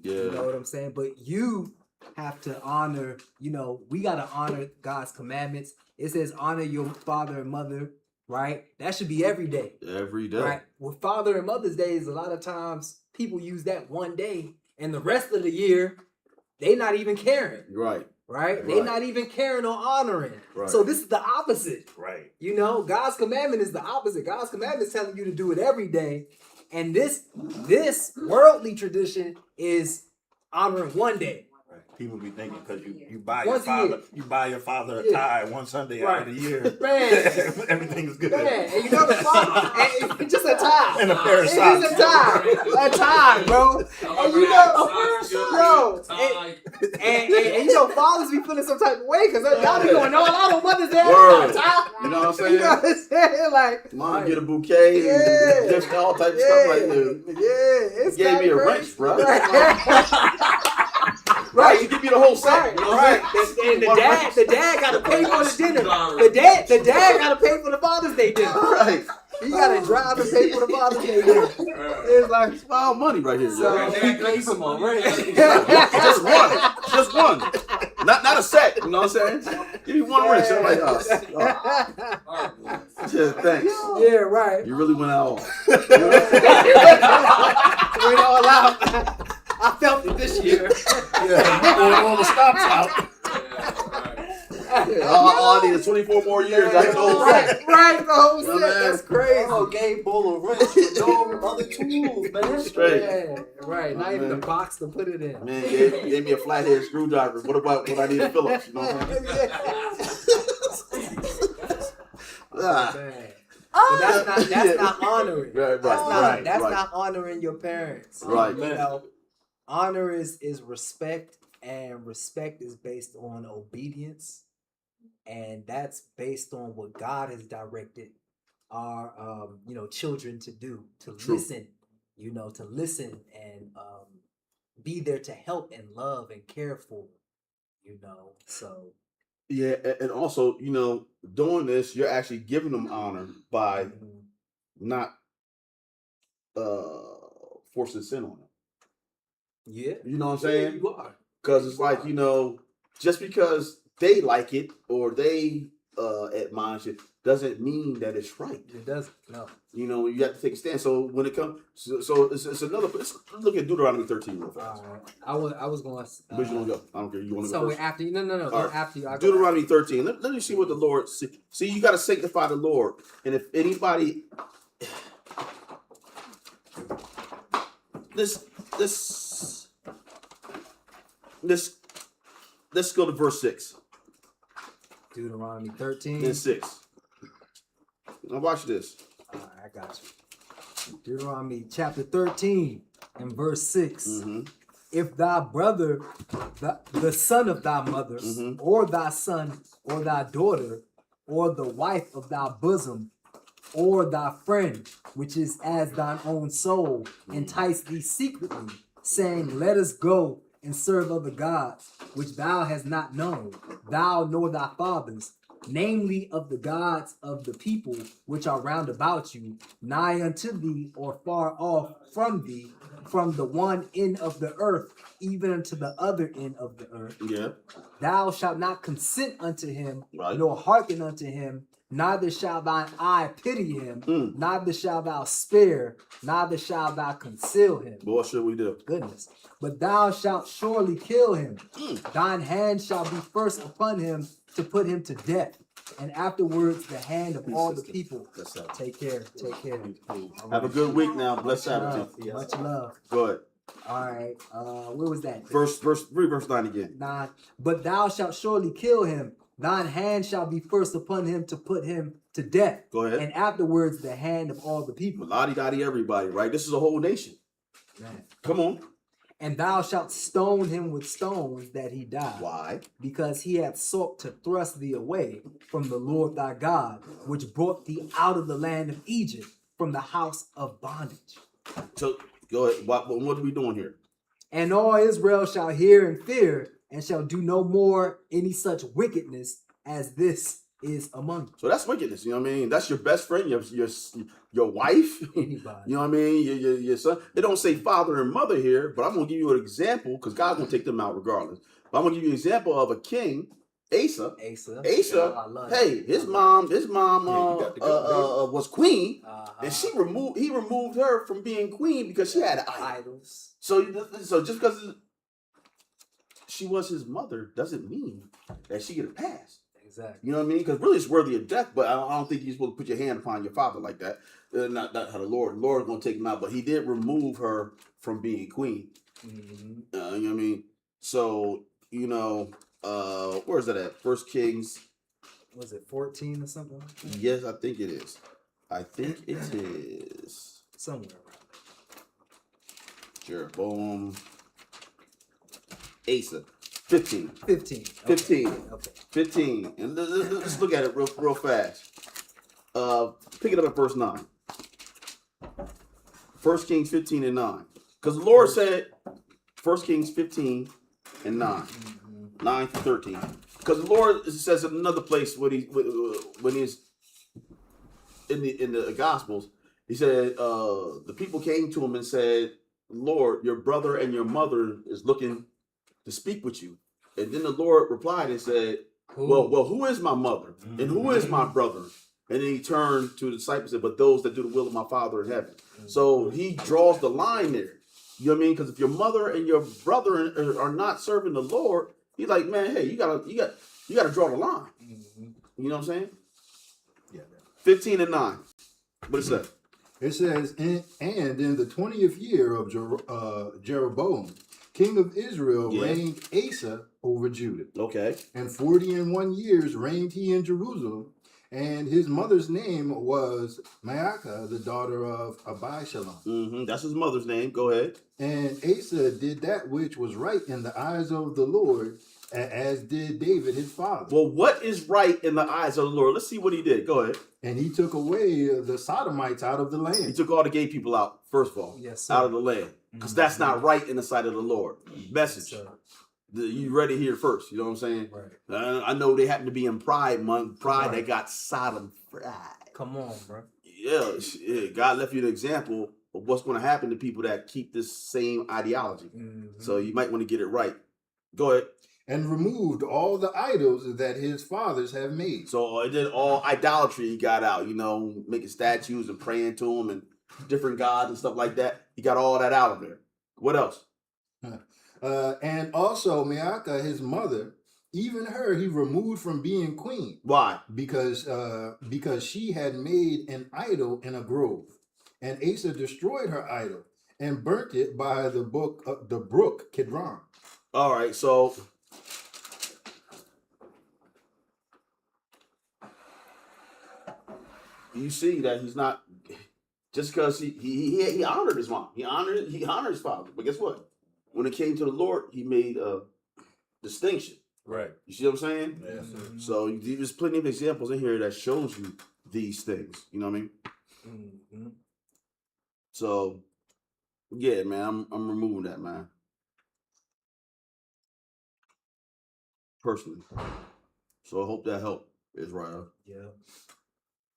Yeah. You know what I'm saying? But you have to honor, we got to honor God's commandments. It says honor your father and mother, right? That should be every day. Every day. Right? With Father and Mother's Days, a lot of times people use that one day, and the rest of the year, they not even caring. Right. Right? They're not even caring or honoring. Right. So this is the opposite. Right. God's commandment is the opposite. God's commandment is telling you to do it every day. And this worldly tradition is honoring one day. Right. People be thinking because you buy your father a tie one Sunday out of the year. Man. Everything's good. Man. And the father, and it's just a tie. And a pair of socks. It's a tie. A tie, bro. And fathers be feeling some type of way because y'all be going all out on Mother's Day. You know what I'm saying? You know what I'm saying? Like, Mom get a bouquet and gifts and all types of stuff like that. Yeah, it's gave me a wrench, bro. Right, you give me the whole set. Right. And the dad gotta pay for the dinner. The dad gotta pay for the Father's Day dinner. Right. He gotta drive and pay for the Father's Day dinner. It's like it's wild money right here. So, Come on, right? Just one. Not a set. You know what I'm saying? Give me one wrench. I'm like, thanks. Yeah, right. You really went out. Went all out. I felt it this year. All the stops out. All I need is 24 more years. That's the whole set. Right, the whole set. That's crazy. Oh, game full of wrench with no other tools, man. Straight. Yeah, right. Not even a box to put it in. Man, gave me a flathead screwdriver. What about when I need a Phillips? You know what I'm saying? But that's not honoring. Right. That's not honoring your parents. Right. Honor is respect, and respect is based on obedience, and that's based on what God has directed our children to do, to listen, to listen and be there to help and love and care for, so. Yeah, and also, doing this, you're actually giving them honor by not forcing sin on them. Yeah. You know what I'm saying? You are. Because it's like, just because they like it or they admonish, doesn't mean that it's right. It doesn't. No. You know, you have to take a stand. So when it comes, so it's another. Let's look at Deuteronomy 13 real fast. I was going. Where's you want to go? I don't care. You want to go Somewhere first? after you. No. Go All right. after you. I go Deuteronomy 13. Let me see what the Lord see. You got to sanctify the Lord, and if anybody, let's go to verse 6. Deuteronomy 13. And 6. Now watch this. All right, I got you. Deuteronomy chapter 13 and verse 6. Mm-hmm. If thy brother, the son of thy mother, Mm-hmm. or thy son, or thy daughter, or the wife of thy bosom, or thy friend, which is as thine own soul, entice thee secretly, saying, Let us go and serve other gods, which thou hast not known, thou nor thy fathers, namely of the gods of the people which are round about you, nigh unto thee or far off from thee, from the one end of the earth even unto the other end of the earth. Yeah. Thou shalt not consent unto him, Right. nor hearken unto him, neither shall thine eye pity him, neither shall thou spare, neither shall thou conceal him. But what should we do? Goodness. But thou shalt surely kill him. Thine hand shall be first upon him to put him to death, and afterwards the hand of all the people. Take care. Take care. Have a good week now. Bless Sabbath. Much love. Go ahead. All right. Where was that? Read verse 9 again. 9. But thou shalt surely kill him. Thine hand shall be first upon him to put him to death. Go ahead. And afterwards the hand of all the people. Lottie everybody, right? This is a whole nation. Man. Come on. And thou shalt stone him with stones that he die. Why? Because he hath sought to thrust thee away from the Lord thy God, which brought thee out of the land of Egypt, from the house of bondage. So go ahead. What are we doing here? And all Israel shall hear and fear, and shall do no more any such wickedness as this is among you. So that's wickedness. You know what I mean? That's your best friend, your wife. Anybody. You know what I mean? Your son. They don't say father and mother here, but I'm gonna give you an example because God's gonna take them out regardless. But I'm gonna give you an example of a king, Asa. Oh, I love hey, it. his mom was queen, and he removed her from being queen because she had idols. So just because she was his mother doesn't mean that she get a pass. Exactly. You know what I mean? Because really it's worthy of death, but I don't think you're supposed to put your hand upon your father like that. Not how the Lord's going to take him out, but he did remove her from being queen. Mm-hmm. You know what I mean? So, where's that at? First Kings. Was it 14 or something like that? Yes, I think it is. Somewhere around Jeroboam. Asa. 15. 15. 15. Okay. 15. And let's look at it real fast. Pick it up at verse 9. 1 Kings 15 and 9. Because the Lord said, 1 Kings 15 and 9. 9 to 13. Because the Lord says in another place when he's in the Gospels, he said, the people came to him and said, Lord, your brother and your mother is looking to speak with you. And then the Lord replied and said, well, who is my mother? And who is my brother? And then he turned to the disciples and said, but those that do the will of my Father in heaven. So he draws the line there. You know what I mean? Because if your mother and your brother are not serving the Lord, he's like, man, hey, you gotta draw the line. You know what I'm saying? Yeah. 15 and 9. What is that? It says, and in the 20th year of Jeroboam, king of Israel, reigned Asa over Judah. Okay. And 41 years reigned he in Jerusalem. And his mother's name was Maacah, the daughter of Abishalom. That's his mother's name. Go ahead. And Asa did that which was right in the eyes of the Lord, as did David his father. Well, what is right in the eyes of the Lord? Let's see what he did. Go ahead. And he took away the Sodomites out of the land. He took all the gay people out, first of all, out of the land. Because that's not right in the sight of the Lord. Message. You read it here first. You know what I'm saying? Right. I know they happen to be in Pride Month. Pride that got Sodom fried. Come on, bro. Yeah, God left you an example of what's going to happen to people that keep this same ideology. So you might want to get it right. Go ahead. and removed all the idols that his fathers have made. So it did all idolatry he got out, you know, making statues and praying to them and different gods and stuff like that. He got all that out of there. What else? And also Maacah, his mother, even her he removed from being queen. Why? Because she had made an idol in a grove, and Asa destroyed her idol and burnt it by the brook Kidron. All right, so you see that he's not just because he honored his mom, he honored his father. But guess what? When it came to the Lord, he made a distinction. Right. You see what I'm saying? Yes, sir. So there's plenty of examples in here that shows you these things. You know what I mean? Mm-hmm. So yeah, man, I'm removing that, man. Personally. So I hope that helped, Israel. Yeah.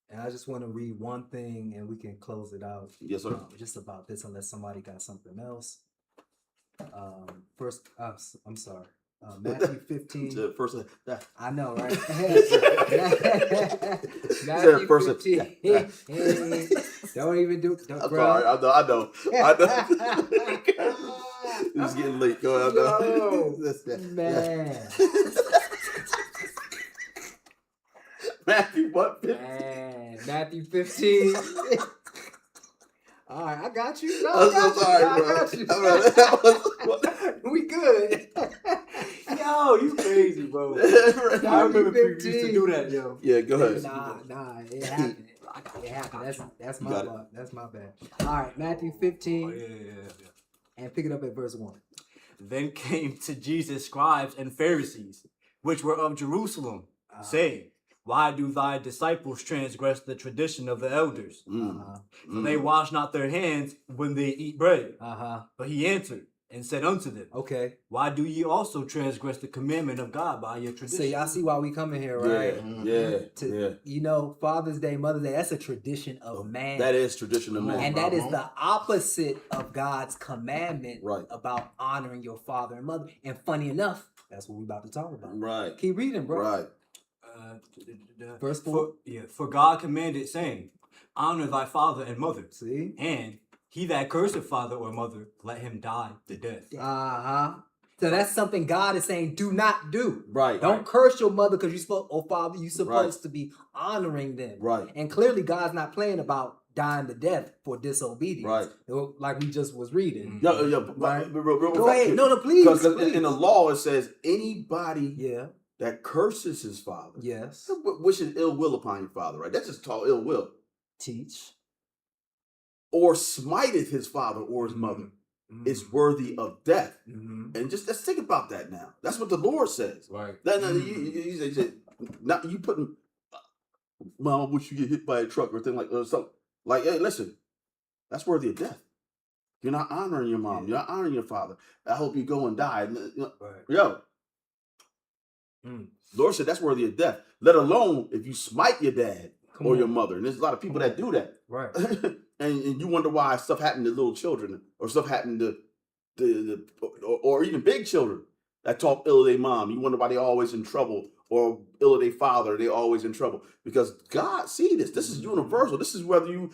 And I just want to read one thing and we can close it out. Yes, sir. Just about this, unless somebody got something else. I'm sorry. Matthew 15. First, I know, right? Said Matthew first- 15. Don't even do. I'm Bro. sorry. I know. It's getting late. Go ahead. Man. Matthew what? Man. Matthew 15. All right, I got you. No, I'm I so sorry, got you. bro. I got you. We good. Yo, you crazy, bro. I remember people used to 15. do that, yo. Yeah, go ahead. Nah, it happened. It happened. That's my got it. bad. That's my bad. All right, Matthew 15, Oh, yeah. and pick it up at verse 1. Then came to Jesus scribes and Pharisees, which were of Jerusalem, saying, Why do thy disciples transgress the tradition of the elders? For they wash not their hands when they eat bread. But he answered and said unto them, Okay. Why do ye also transgress the commandment of God by your tradition? So y'all see why we coming here, right? Yeah. You know, Father's Day, Mother's Day, that's a tradition of man. That is tradition of man. And that is the opposite of God's commandment Right. about honoring your father and mother. And funny enough, that's what we're about to talk about. Right. Keep reading, bro. Right. Verse 4. For God commanded, saying, Honor thy father and mother. See? And he that curseth father or mother, let him die the death. So that's something God is saying, do not do. Right. Don't curse your mother because you supposed, oh father, you supposed to be honoring them. Right. And clearly God's not playing about dying to death for disobedience. Right. Like we just was reading. Right. Go ahead. No, please. Because in the law it says anybody that curses his father, wishes ill will upon your father, right? That's just called ill will. Teach. Or smiteth his father or his mother is worthy of death. And just let's think about that now. That's what the Lord says. Right. You said, not you putting, Mom, I wish you get hit by a truck or thing like something. Like, hey, listen, that's worthy of death. You're not honoring your mom. You're not honoring your father. I hope you go and die. Yo. Lord said that's worthy of death. Let alone if you smite your dad or your mother. And there's a lot of people that do that. Right. and you wonder why stuff happened to little children or stuff happened to or even big children that talk ill of their mom. You wonder why they always in trouble, or ill of their father, they always in trouble. Because God see this. This is universal. This is whether you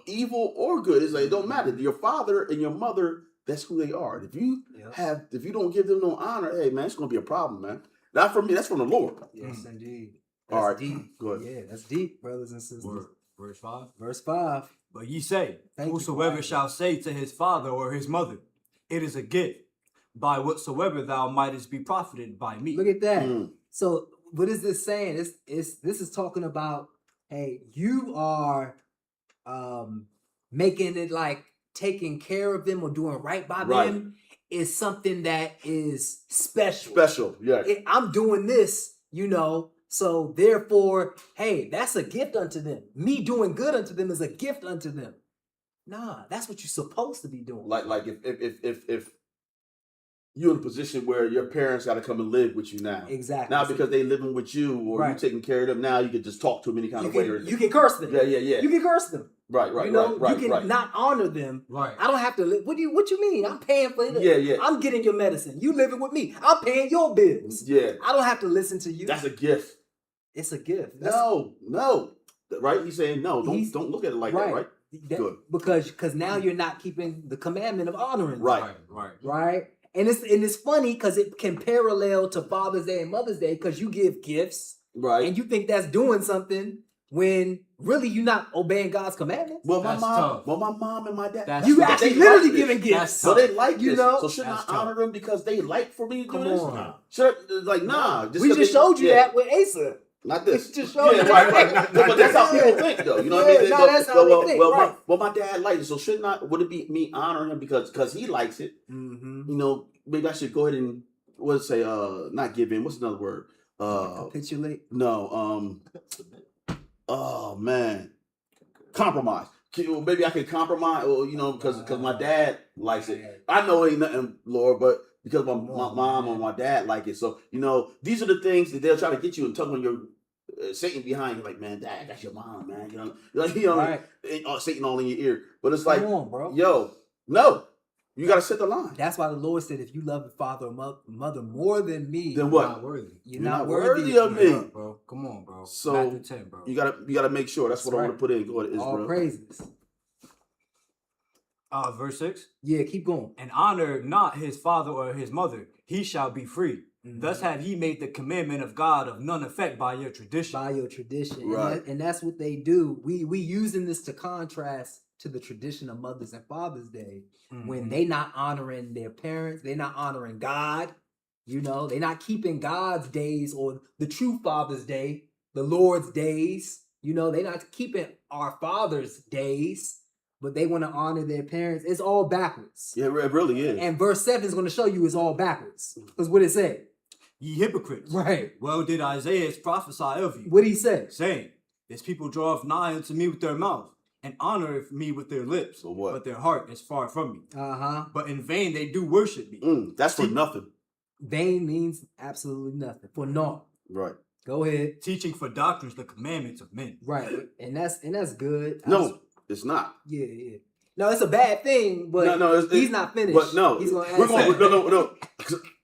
evil or good. It's like it don't matter. Your father and your mother, that's who they are. If you if you don't give them no honor, hey man, it's gonna be a problem, man. Not from me, that's from the Lord. Yes, indeed. All right. Deep. Go ahead. Yeah, that's deep, brothers and sisters. Verse 5. Verse 5. But ye say, Thank you, whosoever Father. shall say to his father or his mother, It is a gift, by whatsoever thou mightest be profited by me. Look at that. So what is this saying? This is talking about, hey, you are making it like taking care of them or doing right by them is something that is special. Special, yeah. I'm doing this, you know, so therefore, hey, that's a gift unto them. Me doing good unto them is a gift unto them. Nah, that's what you're supposed to be doing. Like if you're in a position where your parents got to come and live with you now. Exactly. Now because they living with you or you taking care of them, now you can just talk to them any kind of way. You can curse them. Yeah. You can curse them. Right, You know, you can not honor them. Right. I don't have to live. What you mean? I'm paying for it. Yeah. I'm getting your medicine. You living with me. I'm paying your bills. Yeah. I don't have to listen to you. That's a gift. It's a gift. No. Right? He's saying no. Don't look at it like that, right? Good. Because now you're not keeping the commandment of honoring. Right. And it's funny because it can parallel to Father's Day and Mother's Day because you give gifts, right? And you think that's doing something when really you're not obeying God's commandments. Well, my mom and my dad, you actually literally giving gifts, so they like you this. know. So shouldn't I honor them because they like for me to do this? On. Nah. We just showed you that with Asa. Not this. Just showed you right. But that's how people think, though. You know what I mean? No, that's how they think. Well, my dad likes it, so shouldn't I? Would it be me honoring him because he likes it? Mm-hmm. You know, maybe I should go ahead and not give in. What's another word? Capitulate. No. Oh man, compromise. Maybe I could compromise, or because my dad likes it. I know it ain't nothing, Lord, but because my mom or my dad like it. So these are the things that they'll try to get you and tug on your Satan behind you, like, man, Dad, that's your mom, man. Right. Satan all in your ear. But it's like, come on, bro. Yo, no, you got to set the line. That's why the Lord said, if you love your father or mother more than me, then what? You're not worthy. You're not worthy of me, bro. Come on, bro. So Matthew 10, bro. You gotta make sure. That's what I want to put in. Go ahead, Israel. All praises. Verse 6. Yeah, keep going. And honor not his father or his mother, he shall be free. Mm-hmm. Thus have ye made the commandment of God of none effect by your tradition. Right. And that's what they do. We using this to contrast to the tradition of Mother's and Father's Day, when they not honoring their parents, they not honoring God. They not keeping God's days or the true Father's Day, the Lord's days. They not keeping our Father's days, but they want to honor their parents. It's all backwards. Yeah, it really is. And verse 7 is going to show you it's all backwards. Because what it say? Ye hypocrites. Right. Well did Isaiah prophesy of you. What did he say? Saying, this people draweth nigh unto me with their mouth, and honoreth me with their lips. So what? But their heart is far from me. Uh-huh. But in vain they do worship me. That's for nothing. Vain means absolutely nothing. For naught. Right. Go ahead. Teaching for doctrines the commandments of men. Right. And that's good. It's not. Yeah. No, it's a bad thing, but he's not finished. But no, he's gonna no.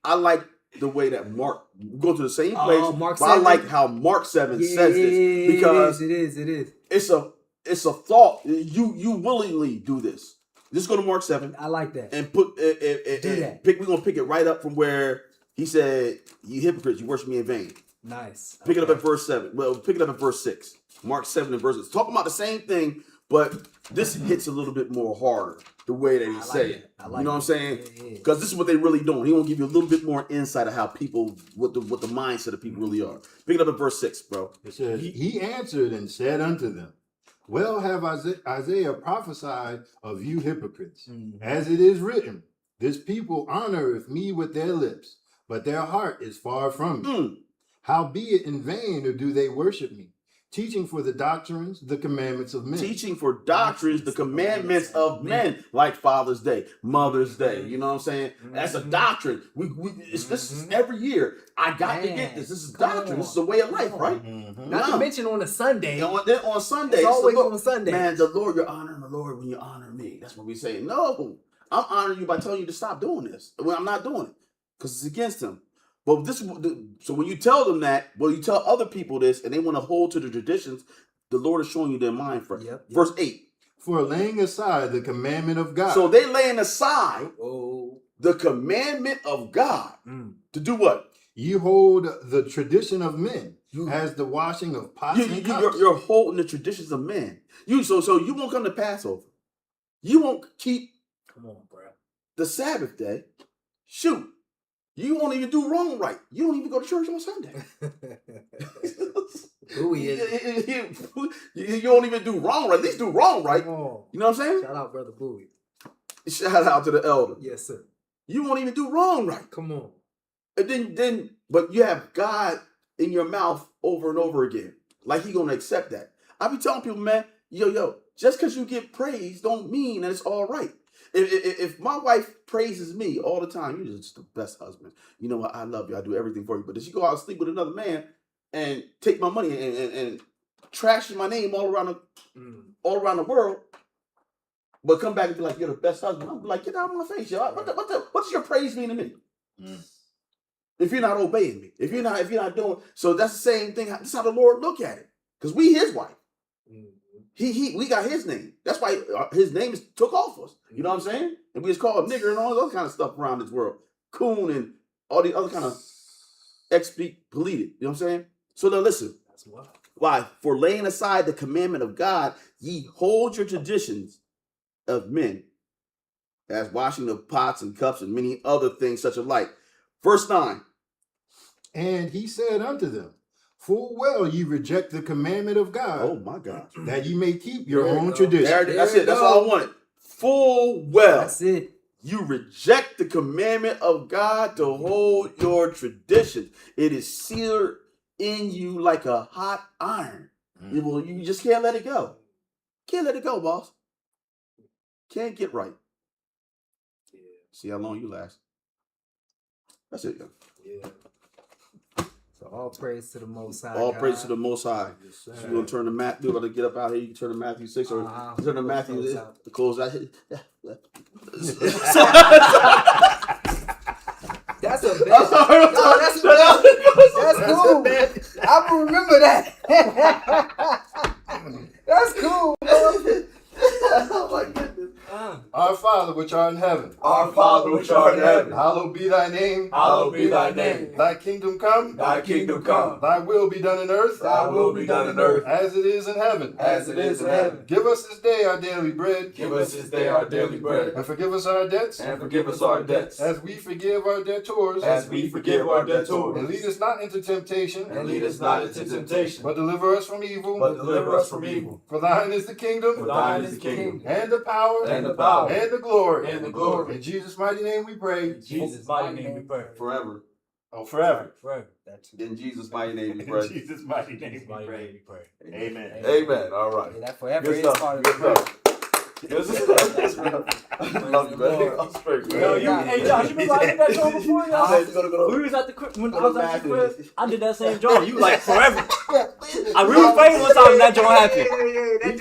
I like the way that Mark go to the same place. Mark but 7. I like how Mark 7 says this because it is. It's a thought. You willingly do this. Just go to Mark 7. I like that. And put do that. We're gonna pick it right up from where he said, "You hypocrites, you worship me in vain." Nice. Pick it up at verse 7. Well, pick it up at verse 6. Mark 7 and verse 6. Talking about the same thing, but this hits a little bit more harder the way that he said it. You know what I'm saying? Because this is what they really doing. He gonna give you a little bit more insight of how people, what the mindset of people really are. Pick it up at verse 6, bro. It says, he answered and said unto them, well have Isaiah prophesied of you hypocrites, as it is written, this people honoreth me with their lips, but their heart is far from me. Howbeit in vain do they worship me, teaching for the doctrines, the commandments of men. Teaching for doctrines, the commandments of men, like Father's Day, Mother's Day. You know what I'm saying? That's a doctrine. This is every year. I got to get this. This is doctrine. This is a way of life, right? Not to mention on a Sunday. On Sunday. It's always on Sunday. Man, the Lord, you're honoring the Lord when you honor me. That's what we say. No, I'm honoring you by telling you to stop doing this. Well, I'm not doing it because it's against him. But so when you tell them that, you tell other people this, and they want to hold to the traditions, the Lord is showing you their mind for it. Yep. Verse 8. For laying aside the commandment of God. So they laying aside the commandment of God to do what? You hold the tradition of men as the washing of pots and cups. You're holding the traditions of men. So you won't come to Passover. You won't keep the Sabbath day. Shoot. You won't even do wrong right. You don't even go to church on Sunday. Who he is? You don't even do wrong right. At least do wrong right. Oh. You know what I'm saying? Shout out, Brother Bowie. Shout out to the elder. Yes, sir. You won't even do wrong right. Come on. And but you have God in your mouth over and over again. Like he gonna accept that. I be telling people, man, yo, just because you get praise don't mean that it's all right. If my wife praises me all the time, you're just the best husband. You know what? I love you. I do everything for you. But if she go out and sleep with another man and take my money and trashing my name all around the world, but come back and be like, you're the best husband. I'm like, get out of my face, yo. What does your praise mean to me? If you're not obeying me, if you're not doing, so that's the same thing. That's how the Lord look at it, because we His wife. We got His name. That's why His name is took off us. You know what I'm saying? And we just call him nigger and all this other kind of stuff around this world, coon and all the other kind of expletive. You know what I'm saying? So now listen. That's what. Why? For laying aside the commandment of God, ye hold your traditions of men, as washing of pots and cups and many other things such alike. Verse 9. And he said unto them, full well ye reject the commandment of God. Oh my gosh. That ye may keep your own tradition. That's it. That's all I wanted. Full well. That's it. You reject the commandment of God to hold your traditions. It is seared in you like a hot iron. You just can't let it go. Can't let it go, boss. Can't get right. Yeah. See how long you last. That's it, yo. Yeah. So all praise to the Most High. All God. praise to the Most High. Yes, So sir. we're going to turn to Matthew. We're going to get up out here. You can turn to Matthew 6 or turn to Matthew to close out. That's a bad. No, that's cool. I will remember that. That's cool. Oh my goodness. Our Father which art in heaven, Our Father which art in heaven, hallowed be thy name. hallowed be thy name. Thy kingdom come, Thy kingdom come, thy will be done in earth, thy will be done in earth, as it is in heaven. as it is in heaven. Give us this day our daily bread, Give us this day our daily bread, and forgive us our debts, and forgive us our debts, as we forgive our debtors. as we forgive our And debtors. lead us not into temptation, And lead us not into temptation, but deliver us from evil. but deliver us from evil. For thine is the kingdom, For thine is the kingdom, and the power, and the power, and the glory. and the glory. In Jesus' mighty name we pray. In Jesus' mighty name we pray. Forever. Oh, forever. Forever. In Jesus' mighty name we In pray. Jesus' mighty In name Jesus' we mighty pray. name we pray. Amen. Amen. All right. Yeah, that forever Good is stuff. part of Good the stuff. Good stuff. I love you, man. I'm straight, man. Yo, hey Josh, you remember I did that joint before, y'all? I said, go. We was at the crib, when Go I to was at the Matthew. crib, I did that same joint. You was like forever. I really was one time that joint happened.